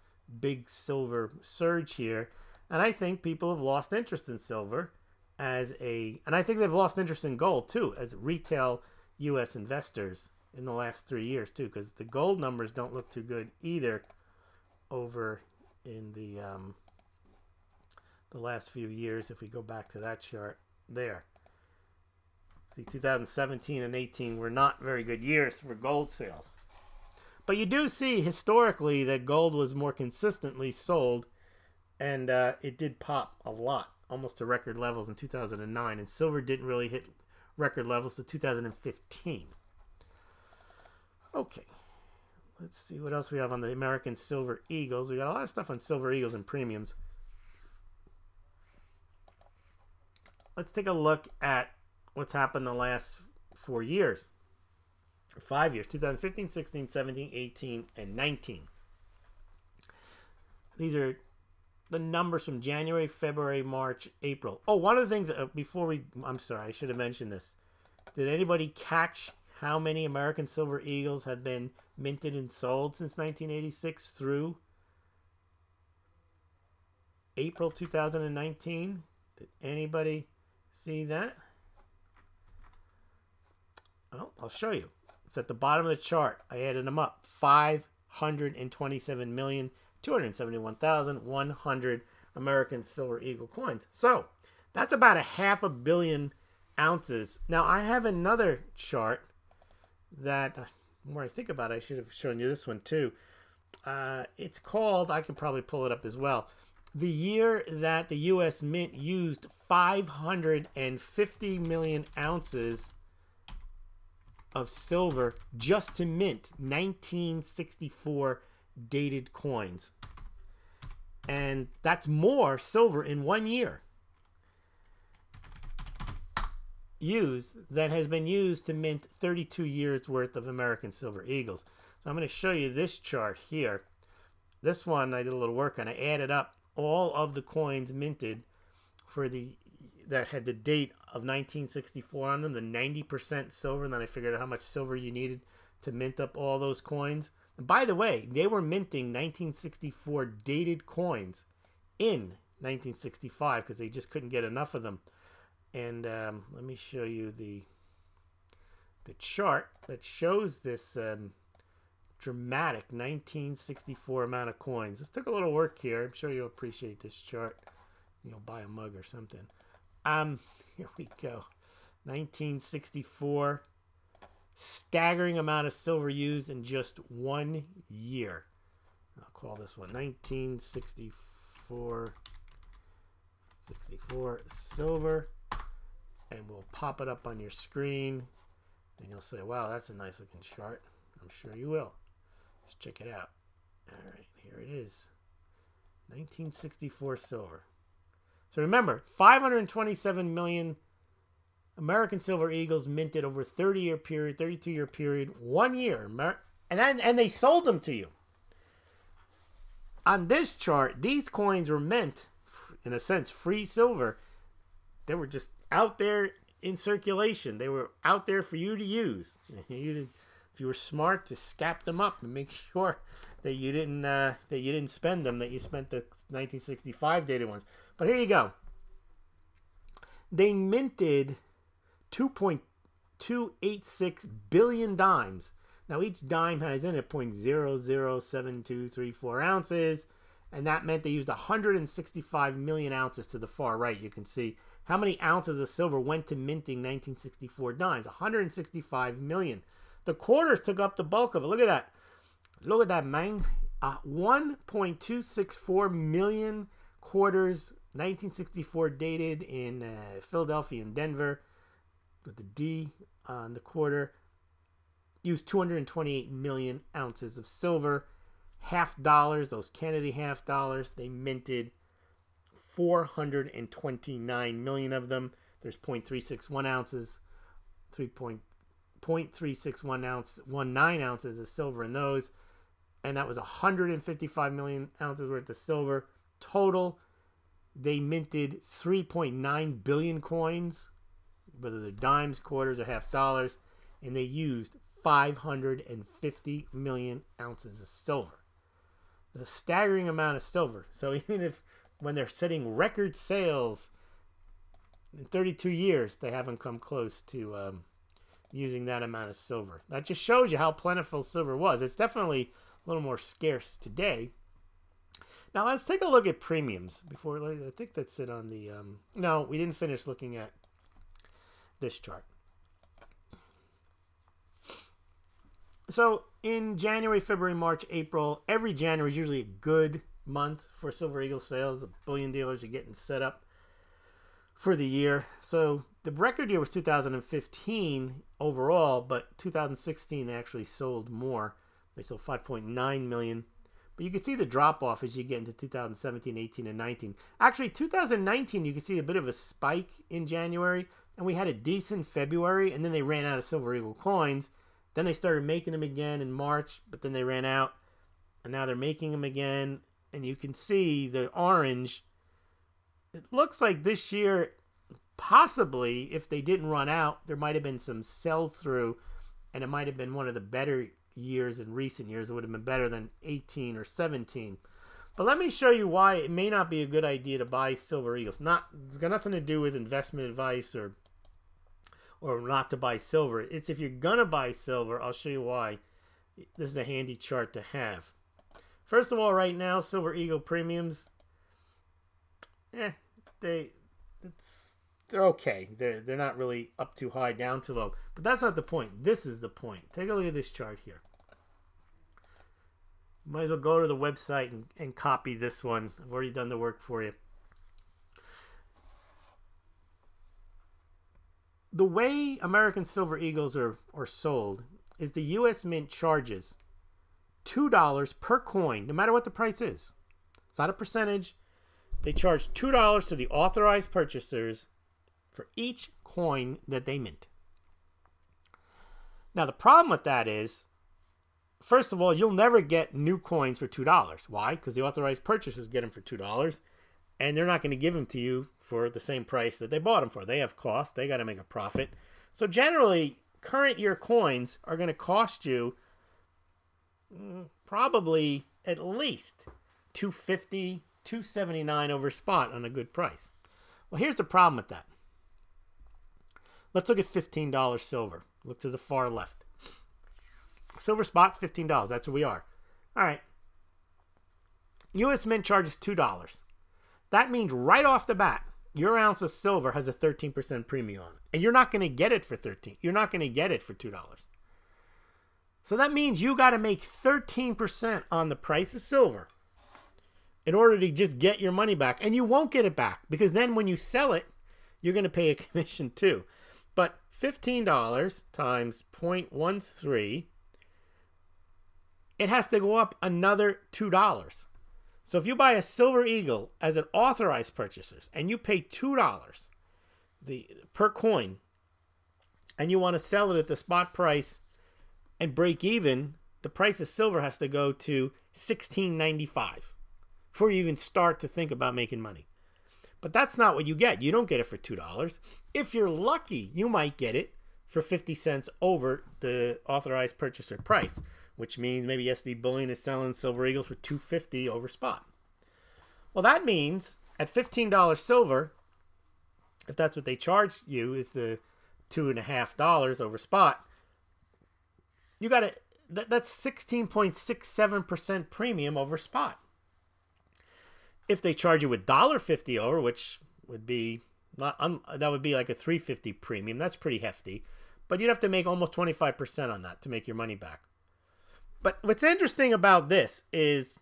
A: big silver surge here. And I think people have lost interest in silver and I think they've lost interest in gold too, as retail U.S. investors in the last 3 years too, because the gold numbers don't look too good either over in the last few years. If we go back to that chart there, see 2017 and 18 were not very good years for gold sales. But you do see historically that gold was more consistently sold, and it did pop a lot, almost to record levels in 2009, and silver didn't really hit record levels to 2015. Okay, let's see what else we have on the American Silver Eagles. We got a lot of stuff on Silver Eagles and premiums. Let's take a look at what's happened the last 4 years. 5 years, 2015, 16, 17, 18, and 19. These are the numbers from January, February, March, April. Oh, one of the things I'm sorry, I should have mentioned this. Did anybody catch how many American Silver Eagles have been minted and sold since 1986 through April 2019? Did anybody see that? Well, I'll show you. It's at the bottom of the chart. I added them up. 527,271,100 American Silver Eagle coins. So that's about 500 million ounces. Now I have another chart that, the more I think about it, I should have shown you this one too. It's called, I can probably pull it up as well, the year that the U.S. Mint used 550 million ounces of silver just to mint 1964 dated coins. And that's more silver in 1 year used than has been used to mint 32 years worth of American Silver Eagles. So I'm going to show you this chart here. This one I did a little work on. I added up all of the coins minted for that had the date of 1964 on them, the 90% silver, and then I figured out how much silver you needed to mint up all those coins. And by the way, they were minting 1964 dated coins in 1965 because they just couldn't get enough of them. And let me show you the chart that shows this dramatic 1964 amount of coins. This took a little work here. I'm sure you'll appreciate this chart. You'll buy a mug or something. Here we go. 1964. Staggering amount of silver used in just 1 year. I'll call this one 1964 silver. And we'll pop it up on your screen. And you'll say, wow, that's a nice looking chart. I'm sure you will. Let's check it out. All right, here it is. 1964 silver. So remember, 527 million American Silver Eagles minted over a 30-year period, 32-year period, 1 year. And they sold them to you. On this chart, these coins were meant, in a sense, free silver. They were just out there in circulation. They were out there for you to use. If you were smart, to scap them up and make sure that you didn't spend them, that you spent the 1965 dated ones. But here you go. They minted 2.286 billion dimes. Now each dime has in it 0.007234 ounces, and that meant they used 165 million ounces to the far right. You can see how many ounces of silver went to minting 1964 dimes. 165 million. The quarters took up the bulk of it. Look at that. Look at that, man. 1.264 million quarters, 1964 dated in Philadelphia and Denver, with the D on the quarter. Used 228 million ounces of silver. $half, those Kennedy $half, they minted 429 million of them. There's 0.361 ounces, 0.361 ounces of silver in those. And that was 155 million ounces worth of silver. Total, they minted 3.9 billion coins, whether they're dimes, quarters, or $half, and they used 550 million ounces of silver. It's a staggering amount of silver. So even if, when they're setting record sales in 32 years, they haven't come close to using that amount of silver. That just shows you how plentiful silver was. It's definitely a little more scarce today. Now let's take a look at premiums before. I think that's it on the. No, we didn't finish looking at this chart. So in January, February, March, April, every January is usually a good month for Silver Eagle sales. The bullion dealers are getting set up for the year. So the record year was 2015 overall, but 2016 they actually sold more. They sold 5.9 million. But you can see the drop off as you get into 2017, 18, and 19. Actually, 2019, you can see a bit of a spike in January, and we had a decent February, and then they ran out of Silver Eagle coins. Then they started making them again in March, but then they ran out, and now they're making them again. And you can see the orange. It looks like this year, possibly, if they didn't run out, there might have been some sell-through, and it might have been one of the better years in recent years. It would have been better than 18 or 17. But let me show you why it may not be a good idea to buy Silver Eagles. It's got nothing to do with investment advice or not to buy silver. It's if you're gonna buy silver, I'll show you why. This is a handy chart to have. First of all, right now, Silver Eagle premiums, they're okay. They're not really up too high, down too low. But that's not the point. This is the point. Take a look at this chart here. Might as well go to the website and copy this one. I've already done the work for you. The way American Silver Eagles are sold is the U.S. Mint charges $2 per coin, no matter what the price is. It's not a percentage. They charge $2 to the authorized purchasers for each coin that they mint. Now, the problem with that is, first of all, you'll never get new coins for $2. Why? Because the authorized purchasers get them for $2, and they're not going to give them to you for the same price that they bought them for. They have cost. They got to make a profit. So generally, current year coins are going to cost you probably at least $250, $279 over spot on a good price. Well, here's the problem with that. Let's look at $15 silver. Look to the far left. Silver spot, $15. That's where we are. All right. U.S. Mint charges $2. That means right off the bat, your ounce of silver has a 13% premium on it. And you're not going to get it for $13. You're not going to get it for $2. So that means you got to make 13% on the price of silver in order to just get your money back. And you won't get it back because then when you sell it, you're going to pay a commission too. But $15 times 0.13, it has to go up another $2. So if you buy a Silver Eagle as an authorized purchaser and you pay $2 per coin and you want to sell it at the spot price and break even, the price of silver has to go to $16.95 before you even start to think about making money. But that's not what you get. You don't get it for $2. If you're lucky, you might get it for 50 cents over the authorized purchaser price, which means maybe SD Bullion is selling Silver Eagles for $2.50 over spot. Well, that means at $15 silver, if that's what they charge you, is the $2.50 over spot, you got to, that's 16.67% premium over spot. If they charge you $1.50 over, which would be not that would be like a $3.50 premium, that's pretty hefty. But you'd have to make almost 25% on that to make your money back. But what's interesting about this is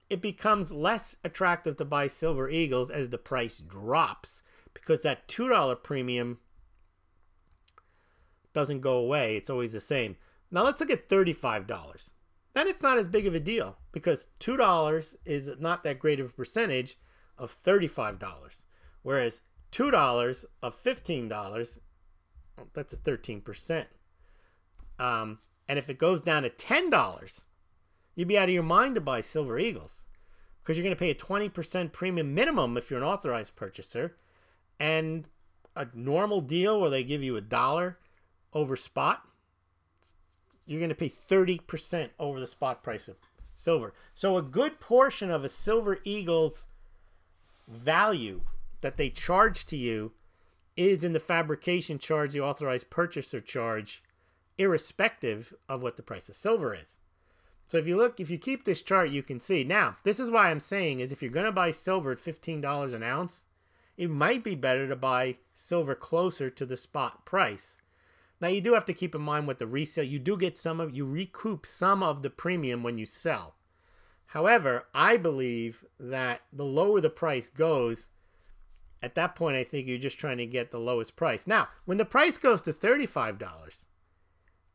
A: it becomes less attractive to buy Silver Eagles as the price drops because that $2 premium doesn't go away. It's always the same. Now let's look at $35. Then it's not as big of a deal because $2 is not that great of a percentage of $35. Whereas $2 of $15, that's a 13%. And if it goes down to $10, you'd be out of your mind to buy Silver Eagles because you're going to pay a 20% premium minimum if you're an authorized purchaser. And a normal deal where they give you $1 over spot, you're going to pay 30% over the spot price of silver. So a good portion of a Silver Eagle's value that they charge to you is in the fabrication charge, the authorized purchaser charge, irrespective of what the price of silver is. So if you keep this chart, you can see. Now, this is why I'm saying is if you're going to buy silver at $15 an ounce, it might be better to buy silver closer to the spot price. Now, you do have to keep in mind with the resale, you recoup some of the premium when you sell. However, I believe that the lower the price goes, at that point, I think you're just trying to get the lowest price. Now, when the price goes to $35,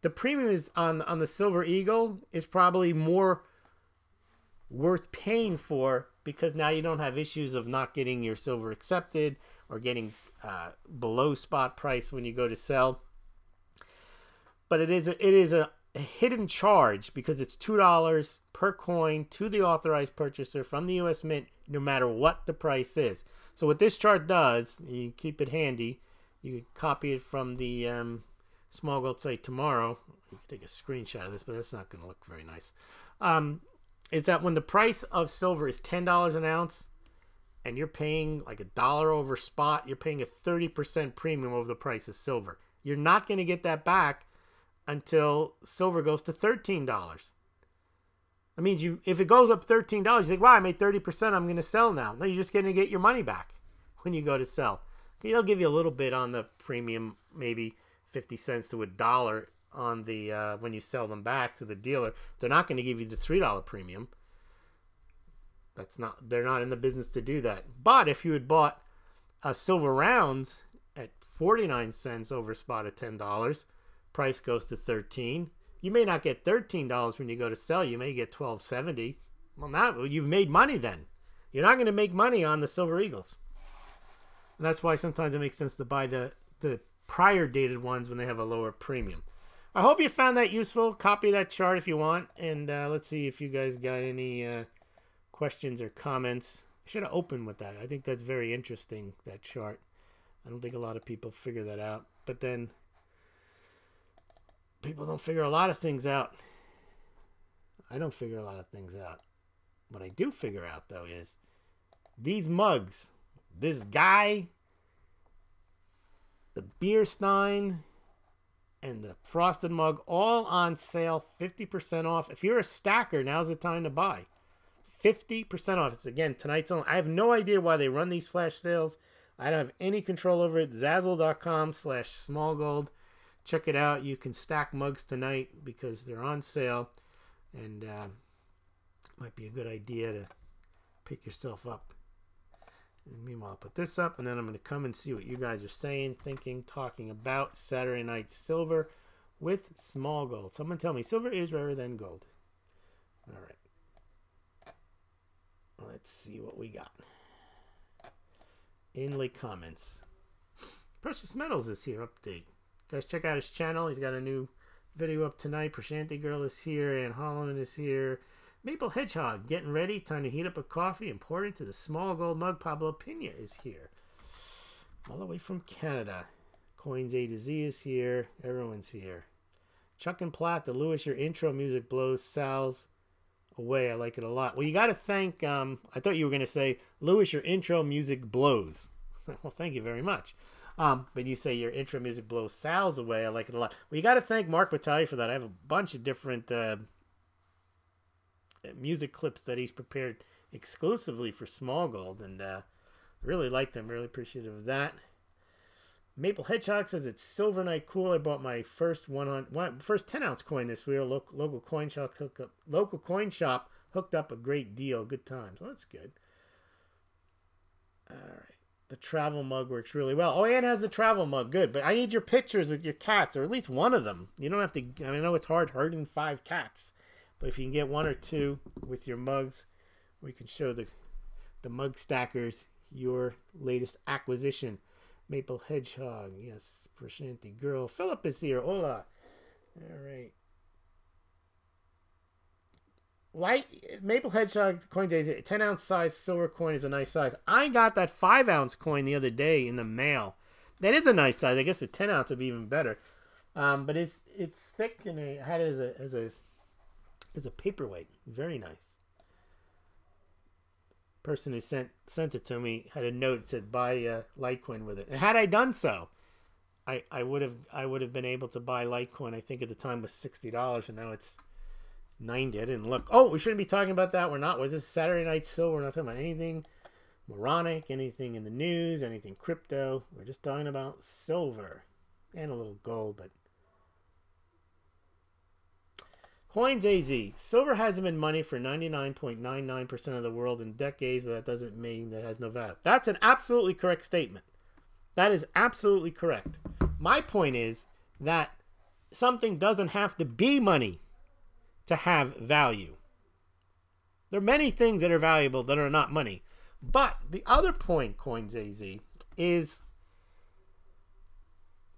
A: the premium is on the Silver Eagle is probably more worth paying for because now you don't have issues of not getting your silver accepted or getting below spot price when you go to sell. But it is a hidden charge because it's $2 per coin to the authorized purchaser from the U.S. Mint, no matter what the price is. So what this chart does, you keep it handy. You can copy it from the Smaulgld site tomorrow. You can take a screenshot of this, but that's not going to look very nice. It's that when the price of silver is $10 an ounce and you're paying like $1 over spot, you're paying a 30% premium over the price of silver. You're not going to get that back until silver goes to $13. That means if it goes up $13, you think, wow, I made 30%, I'm going to sell now. No, you're just going to get your money back. when you go to sell. They'll give you a little bit on the premium, maybe 50 cents to $1 on the when you sell them back to the dealer. They're not going to give you the $3 premium. They're not in the business to do that. But if you had bought a silver rounds at 49 cents over spot at $10, price goes to 13. You may not get $13 when you go to sell. You may get $12.70. Well, now you've made money then. You're not going to make money on the Silver Eagles. And that's why sometimes it makes sense to buy the prior dated ones when they have a lower premium. I hope you found that useful. Copy that chart if you want. And let's see if you guys got any questions or comments. I should have opened with that. I think that's very interesting, that chart. I don't think a lot of people figure that out. But then people don't figure a lot of things out. I don't figure a lot of things out. What I do figure out, though, is these mugs, this guy, the beer stein, and the frosted mug, all on sale, 50% off. If you're a stacker, now's the time to buy. 50% off. It's, again, tonight's only. I have no idea why they run these flash sales. I don't have any control over it. Zazzle.com/Smaulgld. Check it out. You can stack mugs tonight because they're on sale. And might be a good idea to pick yourself up. And meanwhile, I'll put this up, and then I'm going to come and see what you guys are saying, thinking, talking about Saturday Night Silver with Smaulgld. Someone tell me silver is rarer than gold. All right. Let's see what we got. In the comments. Precious Metals is here. Update. Guys, check out his channel. He's got a new video up tonight. Prashanti Girl is here. Ann Holland is here. Maple Hedgehog getting ready. Time to heat up a coffee and pour it into the Smaulgld mug. Pablo Pena is here. All the way from Canada. Coins A to Z is here. Everyone's here. Chuck and Platt, the Lewis, your intro music blows Sal's away. I like it a lot. Well, you got to thank, I thought you were going to say, Lewis, your intro music blows. Well, thank you very much. But you say your intro music blows Sal's away. I like it a lot. Well, you got to thank Mark Battaglia for that. I have a bunch of different music clips that he's prepared exclusively for Smaulgld, and really like them. Really appreciative of that. Maple Hedgehog says it's Silver Night Cool. I bought my first 10-ounce coin this week. Local coin shop hooked up a great deal. Good times. Well, that's good. All right. The travel mug works really well. Oh, Ann has the travel mug. Good. But I need your pictures with your cats, or at least one of them. You don't have to. I know it's hard herding 5 cats. But if you can get 1 or 2 with your mugs, we can show the mug stackers your latest acquisition. Maple Hedgehog. Yes. Prashanti Girl. Philip is here. Hola. All right. Maple Hedgehog coin days, 10-ounce size silver coin is a nice size. I got that 5-ounce coin the other day in the mail. That is a nice size. I guess a 10-ounce would be even better. But it's thick, and I had it as a paperweight. Very nice. Person who sent it to me had a note that said buy Litecoin with it. And had I done so, I would have been able to buy Litecoin. I think at the time was $60, and now it's $90. I didn't look. Oh, we shouldn't be talking about that. We're not. This is Saturday Night Silver. We're not talking about anything moronic, anything in the news, anything crypto. We're just talking about silver and a little gold. But Coins AZ. Silver hasn't been money for 99.99% of the world in decades, but that doesn't mean that it has no value. That's an absolutely correct statement. That is absolutely correct. My point is that something doesn't have to be money to have value. There are many things that are valuable that are not money. But the other point, Coins AZ, is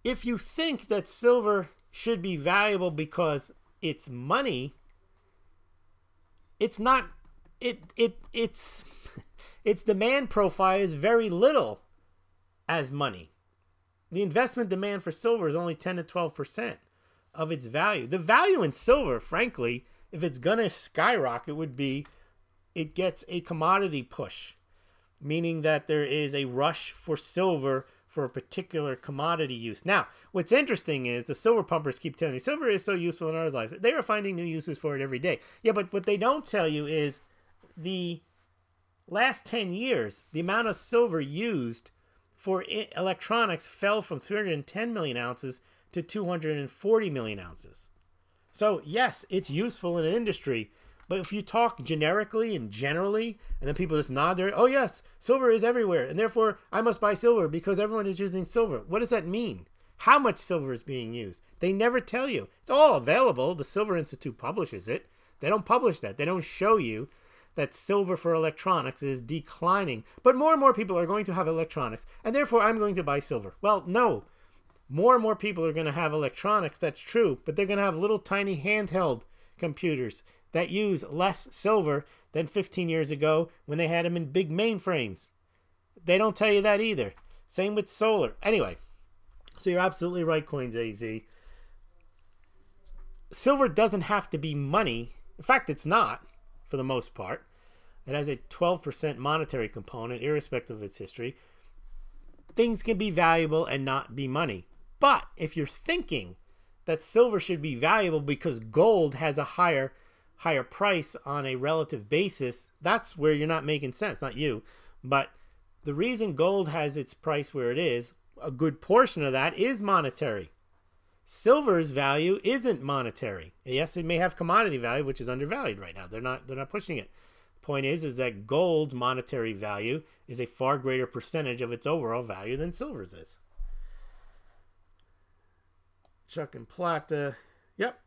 A: if you think that silver should be valuable because it's money, it's not. Its demand profile is very little as money. The investment demand for silver is only 10 to 12% of its value. The value in silver, frankly, if it's going to skyrocket, would be it gets a commodity push, meaning that there is a rush for silver for a particular commodity use. Now, what's interesting is the silver pumpers keep telling you silver is so useful in our lives. They are finding new uses for it every day. Yeah, but what they don't tell you is the last 10 years, the amount of silver used for electronics fell from 310 million ounces to 240 million ounces. So yes, it's useful in an industry, but if you talk generically and generally, and then people just nod their, oh yes, silver is everywhere, and therefore I must buy silver because everyone is using silver. What does that mean? How much silver is being used? They never tell you. It's all available. The Silver Institute publishes it. They don't publish that. They don't show you that silver for electronics is declining. But more and more people are going to have electronics, and therefore I'm going to buy silver. Well, no. More and more people are going to have electronics, that's true, but they're going to have little tiny handheld computers that use less silver than 15 years ago when they had them in big mainframes. They don't tell you that either. Same with solar. Anyway, so you're absolutely right, CoinsAZ. Silver doesn't have to be money. In fact, it's not, for the most part. It has a 12% monetary component, irrespective of its history. Things can be valuable and not be money. But if you're thinking that silver should be valuable because gold has a higher price on a relative basis, that's where you're not making sense, not you. But the reason gold has its price where it is, a good portion of that is monetary. Silver's value isn't monetary. Yes, it may have commodity value, which is undervalued right now. They're not pushing it. The point is that gold's monetary value is a far greater percentage of its overall value than silver's is. Chuck and Plata. Yep.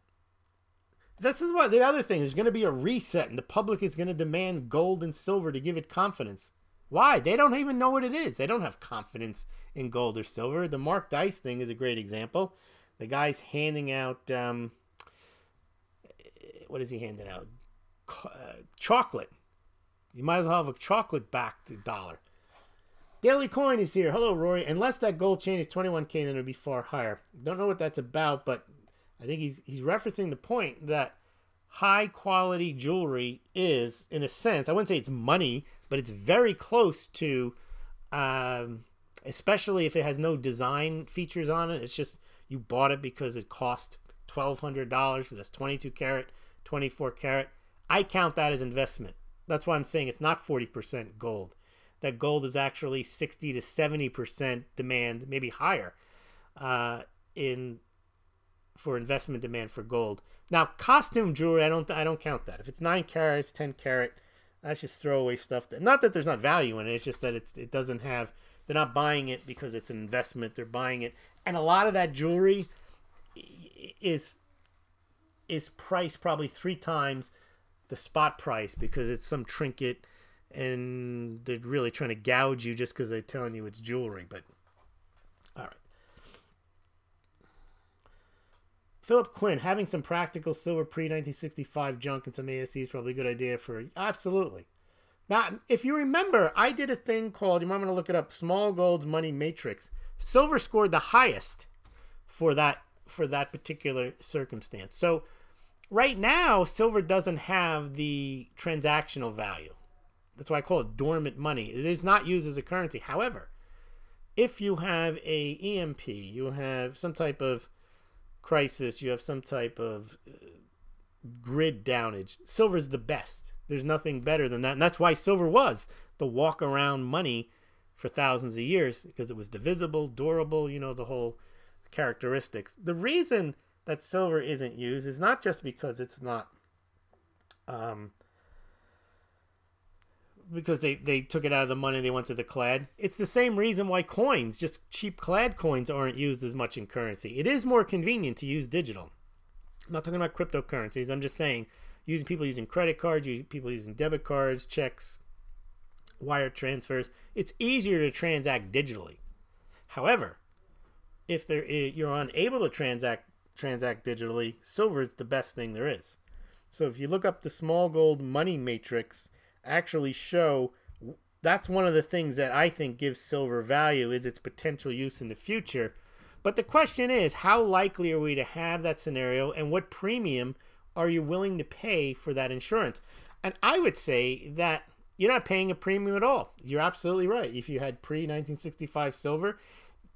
A: This is what the other thing is going to be a reset, and the public is going to demand gold and silver to give it confidence. Why? They don't even know what it is. They don't have confidence in gold or silver. The Mark Dice thing is a great example. The guy's handing out, what is he handing out? Chocolate. You might as well have a chocolate-backed dollar. Daily Coin is here. Hello, Rory. Unless that gold chain is 21K, then it would be far higher. Don't know what that's about, but I think he's referencing the point that high-quality jewelry is, in a sense, I wouldn't say it's money, but it's very close to, especially if it has no design features on it. It's just you bought it because it cost $1,200 because that's 22 karat, 24 karat. I count that as investment. That's why I'm saying it's not 40% gold. That gold is actually 60 to 70% demand, maybe higher, for investment demand for gold. Now, costume jewelry, I don't count that. If it's 9 carats, 10 carat, that's just throwaway stuff. Not that there's not value in it. It's just that it doesn't have. They're not buying it because it's an investment. They're buying it, and a lot of that jewelry is priced probably 3 times the spot price because it's some trinket, and they're really trying to gouge you just because they're telling you it's jewelry. But all right. Philip Quinn, having some practical silver pre-1965 junk and some ASC is probably a good idea for... Absolutely. Now, if you remember, I did a thing called, you might want to look it up, Smaulgld's Money Matrix. Silver scored the highest for that particular circumstance. So right now, silver doesn't have the transactional value. That's why I call it dormant money. It is not used as a currency. However, if you have a EMP, you have some type of crisis, you have some type of grid downage, silver is the best. There's nothing better than that. And that's why silver was the walk around money for thousands of years, because it was divisible, durable, you know, the whole characteristics. The reason that silver isn't used is not just because it's not because they took it out of the money, they went to the clad. It's the same reason why coins, just cheap clad coins, aren't used as much in currency. It is more convenient to use digital. I'm not talking about cryptocurrencies. I'm just saying people using credit cards, people using debit cards, checks, wire transfers. It's easier to transact digitally. However, if you're unable to transact digitally, silver is the best thing there is. So if you look up the Smaulgld Money Matrix, actually show that's one of the things that I think gives silver value is its potential use in the future. But the question is, how likely are we to have that scenario, and what premium are you willing to pay for that insurance? And I would say that you're not paying a premium at all. You're absolutely right. If you had pre-1965 silver,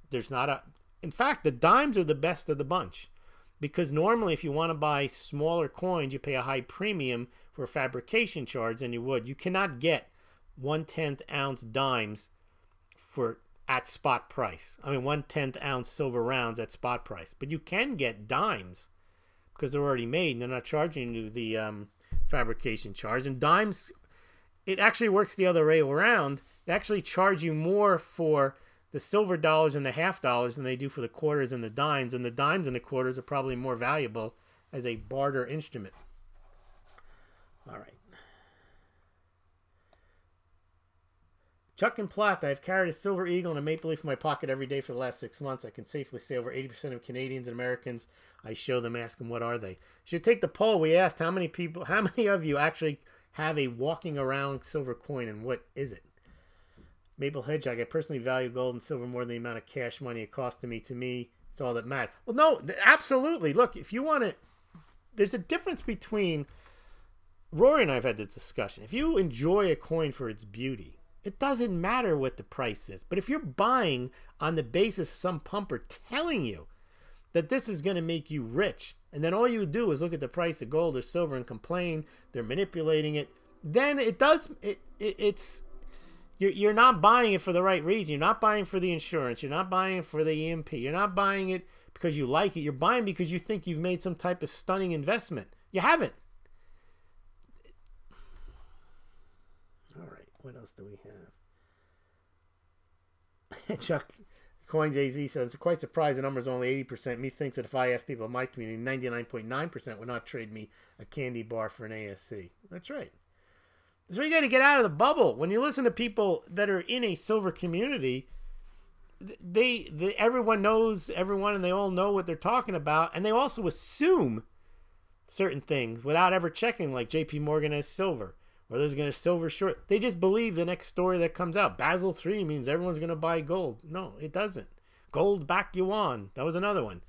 A: there's not a... In fact, the dimes are the best of the bunch. Because normally if you want to buy smaller coins, you pay a high premium for a fabrication charge than you would. You cannot get 1/10 ounce dimes for at spot price. I mean, 1/10 ounce silver rounds at spot price. But you can get dimes because they're already made and they're not charging you the fabrication charge. And dimes, it actually works the other way around. They actually charge you more for the silver dollars and the half dollars than they do for the quarters and the dimes. And the dimes and the quarters are probably more valuable as a barter instrument. All right. Chuck and Platt, I've carried a silver eagle and a maple leaf in my pocket every day for the last 6 months. I can safely say over 80% of Canadians and Americans, I show them, ask them, what are they? Should take the poll. We asked how many of you actually have a walking around silver coin, and what is it? Maple Hedgehog, I personally value gold and silver more than the amount of cash money it costs to me. To me, it's all that matters. Well, no, absolutely. Look, if you want to, there's a difference between, Rory and I have had this discussion. If you enjoy a coin for its beauty, it doesn't matter what the price is. But if you're buying on the basis of some pumper telling you that this is going to make you rich, and then all you do is look at the price of gold or silver and complain they're manipulating it, then you're not buying it for the right reason. You're not buying for the insurance. You're not buying it for the EMP. You're not buying it because you like it. You're buying because you think you've made some type of stunning investment. You haven't. All right. What else do we have? Chuck Coins AZ says, I'm quite surprised the number's only 80%. Me thinks that if I ask people in my community, 99.9% would not trade me a candy bar for an ASC. That's right. That's why you got to get out of the bubble. When you listen to people that are in a silver community, everyone knows everyone and they all know what they're talking about. And they also assume certain things without ever checking, like JP Morgan has silver. Or there's going to silver short. They just believe the next story that comes out. Basel III means everyone's going to buy gold. No, it doesn't. Gold back yuan. That was another one.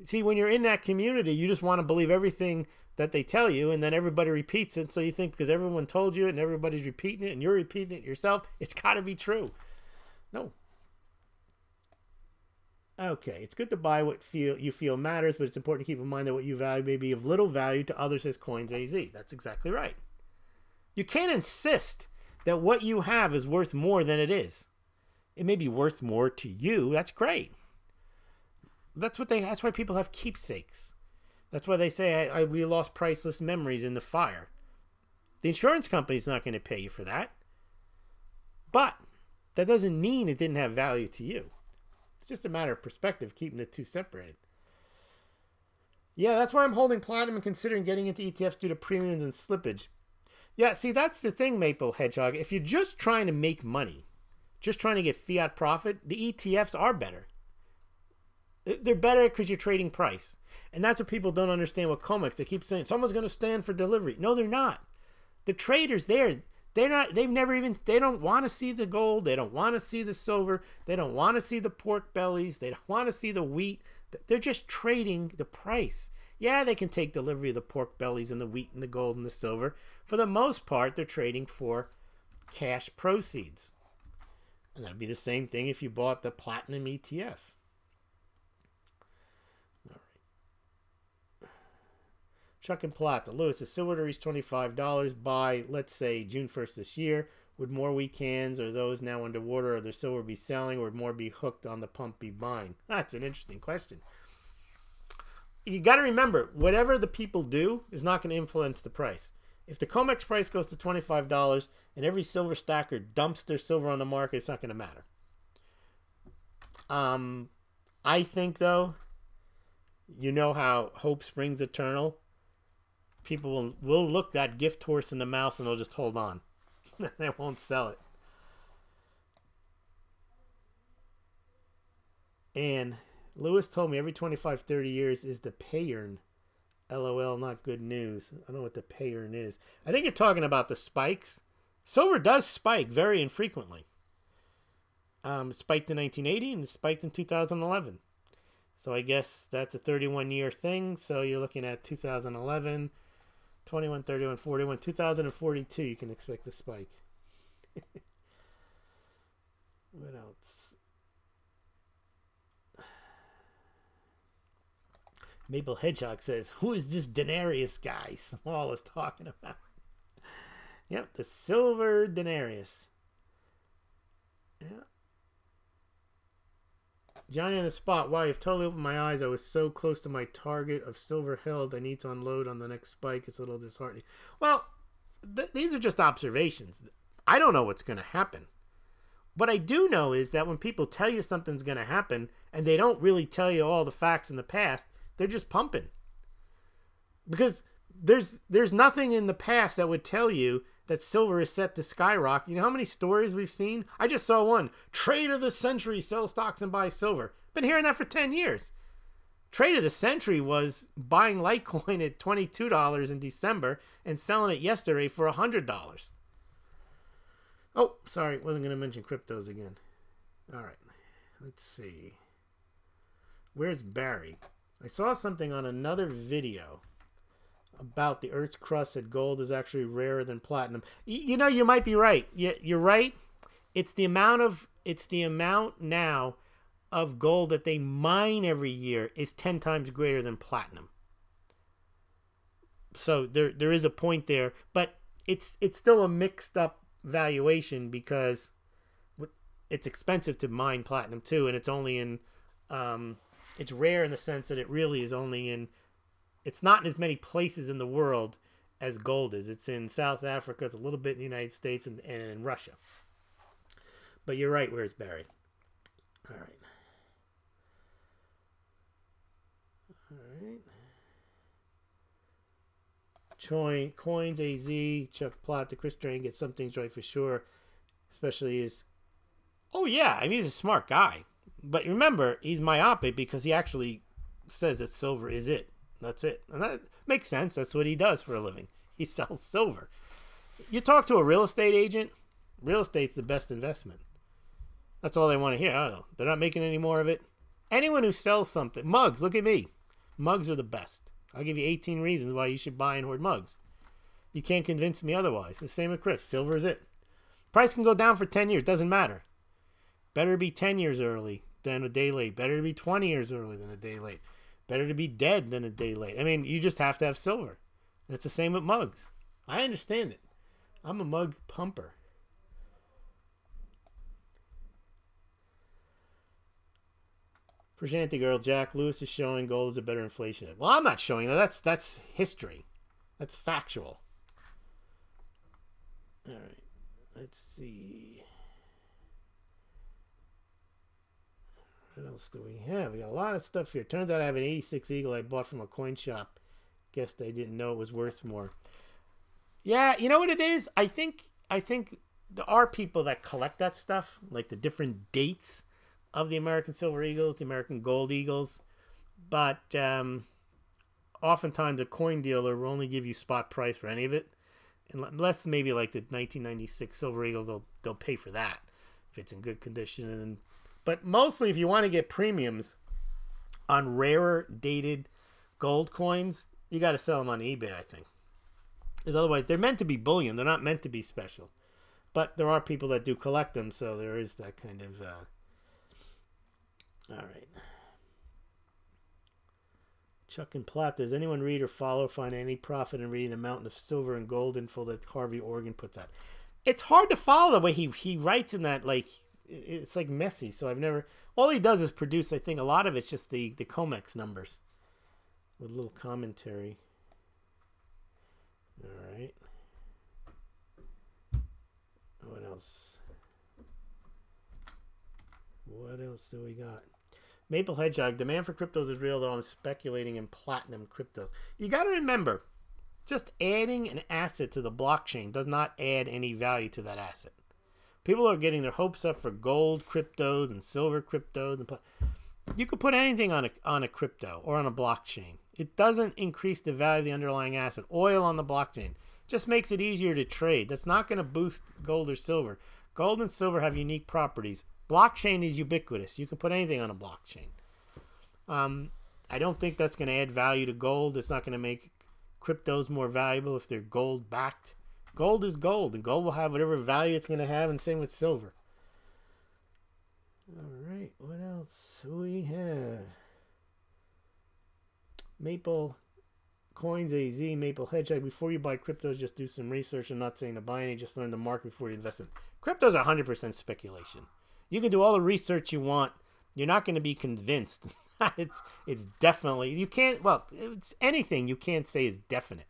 A: See, when you're in that community, you just want to believe everything that they tell you, and then everybody repeats it. So you think because everyone told you it and everybody's repeating it and you're repeating it yourself, it's got to be true. No. Okay, it's good to buy what you feel matters, but it's important to keep in mind that what you value may be of little value to others, says Coins AZ. That's exactly right. You can't insist that what you have is worth more than it is. It may be worth more to you. That's great. That's why people have keepsakes. That's why they say we lost priceless memories in the fire. The insurance company's not going to pay you for that. But that doesn't mean it didn't have value to you. It's just a matter of perspective, keeping the two separated. Yeah, that's why I'm holding platinum and considering getting into ETFs due to premiums and slippage. Yeah, see, that's the thing, Maple Hedgehog. If you're just trying to make money, just trying to get fiat profit, the ETFs are better. They're better because you're trading price. And that's what people don't understand with COMEX. They keep saying, someone's going to stand for delivery. No, they're not. The traders there, they don't want to see the gold. They don't want to see the silver. They don't want to see the pork bellies. They don't want to see the wheat. They're just trading the price. Yeah, they can take delivery of the pork bellies and the wheat and the gold and the silver. For the most part, they're trading for cash proceeds. And that'd be the same thing if you bought the platinum ETF. All right. Chuck and Platt, the Lewis, if silver to reach $25 by, let's say, June 1st this year, would more weak hands or those now underwater or their silver be selling, or would more be hooked on the pump be buying? That's an interesting question. You got to remember, whatever the people do is not going to influence the price. If the COMEX price goes to $25 and every silver stacker dumps their silver on the market, it's not going to matter. I think, though, you know how hope springs eternal. People will look that gift horse in the mouth and they'll just hold on. They won't sell it. And Lewis told me every 25, 30 years is the herein. LOL, not good news. I don't know what the herein is. I think you're talking about the spikes. Silver does spike very infrequently. It spiked in 1980 and it spiked in 2011. So I guess that's a 31-year thing. So you're looking at 2011, 21, 31, 41. 2042 you can expect a spike. What else? Maple Hedgehog says, who is this denarius guy Small is talking about? Yep, the silver denarius. Yeah. Johnny on the spot. Wow, you've totally opened my eyes. I was so close to my target of silver held. I need to unload on the next spike. It's a little disheartening. Well, these are just observations. I don't know what's going to happen. What I do know is that when people tell you something's going to happen and they don't really tell you all the facts in the past, they're just pumping. Because there's nothing in the past that would tell you that silver is set to skyrocket. You know how many stories we've seen? I just saw one. Trade of the century, sell stocks and buy silver. Been hearing that for 10 years. Trade of the century was buying Litecoin at $22 in December and selling it yesterday for $100. Oh, sorry. Wasn't going to mention cryptos again. All right. Let's see. Where's Barry? I saw something on another video about the Earth's crust that gold is actually rarer than platinum. You know, you might be right. You're right. It's the amount now of gold that they mine every year is 10 times greater than platinum. So there is a point there, but it's still a mixed up valuation because it's expensive to mine platinum too, and it's only in it's rare in the sense that it really is only in, it's not in as many places in the world as gold is. It's in South Africa, it's a little bit in the United States, and in Russia. But you're right, where's Barry? All right. Coins AZ, Chuck Plot, the Chris Drain gets some things right for sure. Especially his, oh yeah, I mean, he's a smart guy. But remember, he's myopic because he actually says that silver is it. That's it. And that makes sense. That's what he does for a living. He sells silver. You talk to a real estate agent, real estate's the best investment. That's all they want to hear. I don't know. They're not making any more of it. Anyone who sells something, mugs, look at me. Mugs are the best. I'll give you 18 reasons why you should buy and hoard mugs. You can't convince me otherwise. The same with Chris. Silver is it. Price can go down for 10 years. Doesn't matter. Better to be 10 years early than a day late. Better to be 20 years early than a day late. Better to be dead than a day late. I mean, you just have to have silver. And it's the same with mugs. I understand it. I'm a mug pumper. Preshanti girl, Jack Lewis is showing gold is a better inflation. Well, I'm not showing that. That's history. That's factual. All right. Let's see. What else do we have? We got a lot of stuff here. Turns out I have an 86 Eagle I bought from a coin shop. Guessed I didn't know it was worth more. Yeah, you know what it is? I think there are people that collect that stuff, like the different dates of the American Silver Eagles, the American Gold Eagles. But oftentimes a coin dealer will only give you spot price for any of it. Unless maybe like the 1996 Silver Eagle, they'll pay for that if it's in good condition. But mostly if you want to get premiums on rarer dated gold coins, you got to sell them on eBay, I think. Because otherwise, they're meant to be bullion. They're not meant to be special. But there are people that do collect them, so there is that kind of... All right. Chuck and Platt, does anyone read or follow, find any profit in reading the mountain of silver and gold info that Harvey Organ puts out? It's hard to follow the way he writes in that, like, it's like messy, so I've never... All he does is produce, I think, a lot of it's just the COMEX numbers with a little commentary. All right. What else? What else do we got? Maple Hedgehog, demand for cryptos is real, though I'm speculating in platinum cryptos. You got to remember, just adding an asset to the blockchain does not add any value to that asset. People are getting their hopes up for gold cryptos and silver cryptos. And you could put anything on a crypto or on a blockchain. It doesn't increase the value of the underlying asset. Oil on the blockchain just makes it easier to trade. That's not going to boost gold or silver. Gold and silver have unique properties. Blockchain is ubiquitous. You can put anything on a blockchain. I don't think that's going to add value to gold. It's not going to make cryptos more valuable if they're gold backed. Gold is gold, and gold will have whatever value it's going to have, and same with silver. All right, what else do we have? Maple Coins AZ, Maple Hedgehog. Before you buy cryptos, just do some research. I'm not saying to buy any, just learn the market before you invest in. Cryptos are 100% speculation. You can do all the research you want, You're not going to be convinced. It's definitely, you can't, well, it's anything you can't say is definite.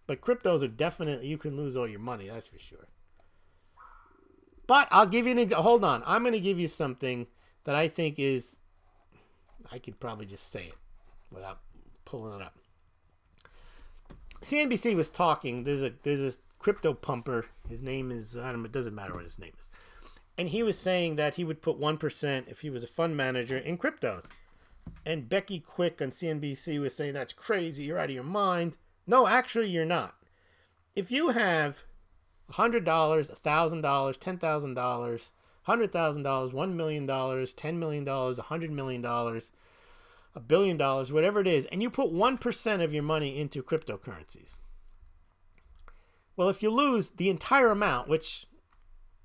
A: But cryptos are definitely, you can lose all your money, that's for sure. But I'll give you an example. Hold on. I'm going to give you something that I think is, I could probably just say it without pulling it up. CNBC was talking. There's a crypto pumper. His name is, I don't know, it doesn't matter what his name is. And he was saying that he would put 1% if he was a fund manager in cryptos. And Becky Quick on CNBC was saying, that's crazy. You're out of your mind. No, actually, you're not. If you have $100, $1,000, $10,000, $100,000, $1 million, $10 million, $100 million, $1 billion, whatever it is, and you put 1% of your money into cryptocurrencies. Well, if you lose the entire amount, which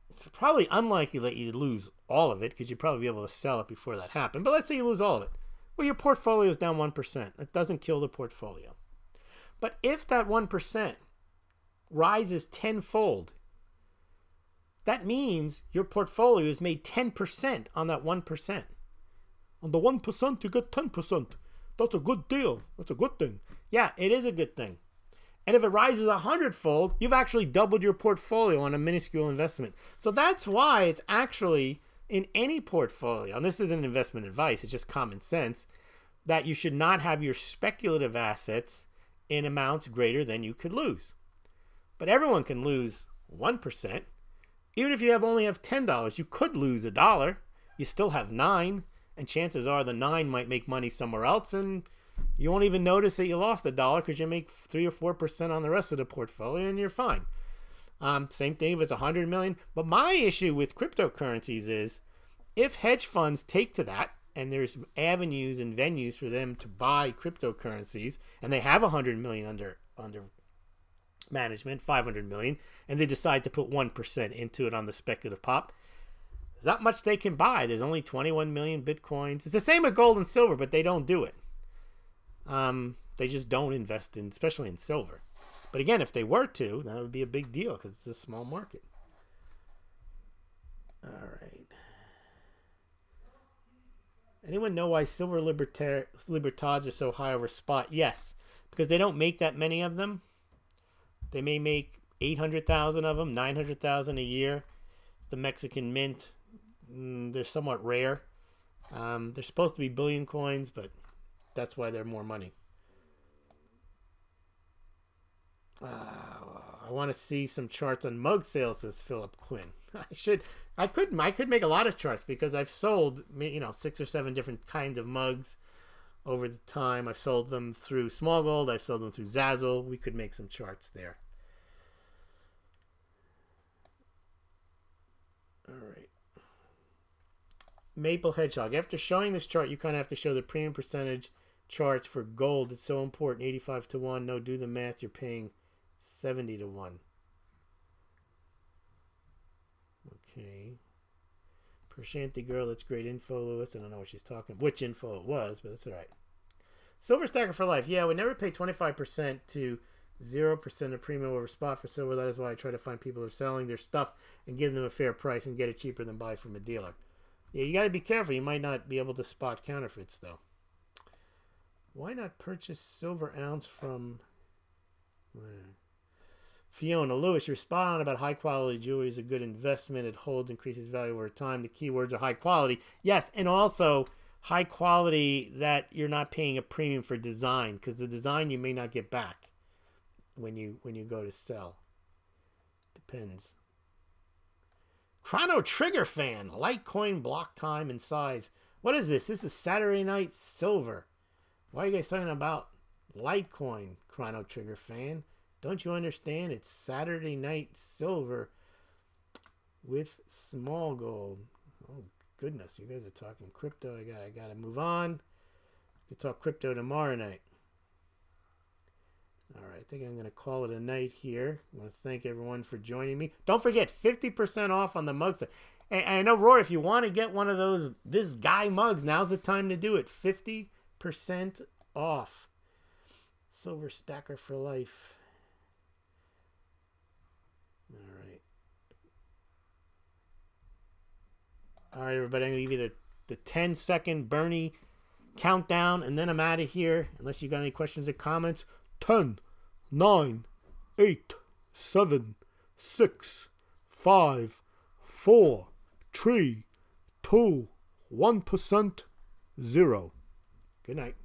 A: it's probably unlikely that you'd lose all of it because you'd probably be able to sell it before that happened. But let's say you lose all of it. Well, your portfolio is down 1%. That doesn't kill the portfolio. But if that 1% rises tenfold, that means your portfolio is made 10% on that 1%. On the 1%, you get 10%. That's a good deal. That's a good thing. Yeah, it is a good thing. And if it rises 100-fold, you've actually doubled your portfolio on a minuscule investment. So that's why it's actually in any portfolio, and this isn't investment advice, it's just common sense, that you should not have your speculative assets in amounts greater than you could lose. But everyone can lose 1%. Even if you only have $10, you could lose $1. You still have 9, and chances are the 9 might make money somewhere else, and you won't even notice that you lost $1 because you make 3 or 4% on the rest of the portfolio, and you're fine. Same thing if it's 100 million. But my issue with cryptocurrencies is if hedge funds take to that, and there's avenues and venues for them to buy cryptocurrencies, and they have 100 million under management, 500 million, and they decide to put 1% into it on the speculative pop, there's not much they can buy. There's only 21 million Bitcoins. It's the same with gold and silver, but they don't do it. They just don't invest in, especially in silver. But again, if they were to, that would be a big deal because it's a small market. All right. Anyone know why silver libertage are so high over spot? Yes, because they don't make that many of them. They may make 800,000 of them, 900,000 a year. It's the Mexican mint. They're somewhat rare. They're supposed to be billion coins, but that's why they're more money. I want to see some charts on mug sales, says Philip Quinn. I could make a lot of charts because I've sold 6 or 7 different kinds of mugs over the time. I've sold them through Smaulgld. I've sold them through Zazzle. We could make some charts there. All right. Maple Hedgehog. After showing this chart, you kind of have to show the premium percentage charts for gold. It's so important. 85 to 1. No, do the math. You're paying 70 to 1. Okay. Pershanti girl, that's great info, Lewis. I don't know what she's talking about, which info it was, but that's all right. Silver stacker for life. Yeah, we never pay 25% to 0% of premium over spot for silver. That is why I try to find people who are selling their stuff and give them a fair price and get it cheaper than buy from a dealer. Yeah, you got to be careful. You might not be able to spot counterfeits, though. Why not purchase silver ounce from Fiona Lewis? You're spot on about high quality jewelry is a good investment. It holds, increases value over time. The keywords are high quality. Yes, and also high quality that you're not paying a premium for design, because the design you may not get back when you go to sell. Depends. Chrono Trigger fan. Litecoin block time and size. What is this? This is Saturday Night Silver. Why are you guys talking about Litecoin, Chrono Trigger fan? Don't you understand? It's Saturday Night Silver with Smaulgld. Oh goodness, you guys are talking crypto. I gotta move on. We can talk crypto tomorrow night. All right, I think I'm gonna call it a night here. I want to thank everyone for joining me. Don't forget, 50% off on the mugs. And I know, Roy, if you want to get one of those this guy mugs, now's the time to do it. 50% off. Silver stacker for life. All right, everybody, I'm going to give you the the 10-second Bernie countdown, and then I'm out of here. Unless you got any questions or comments. 10, 9, 8, 7, 6, 5, 4, 3, 2, 1%, 0. Good night.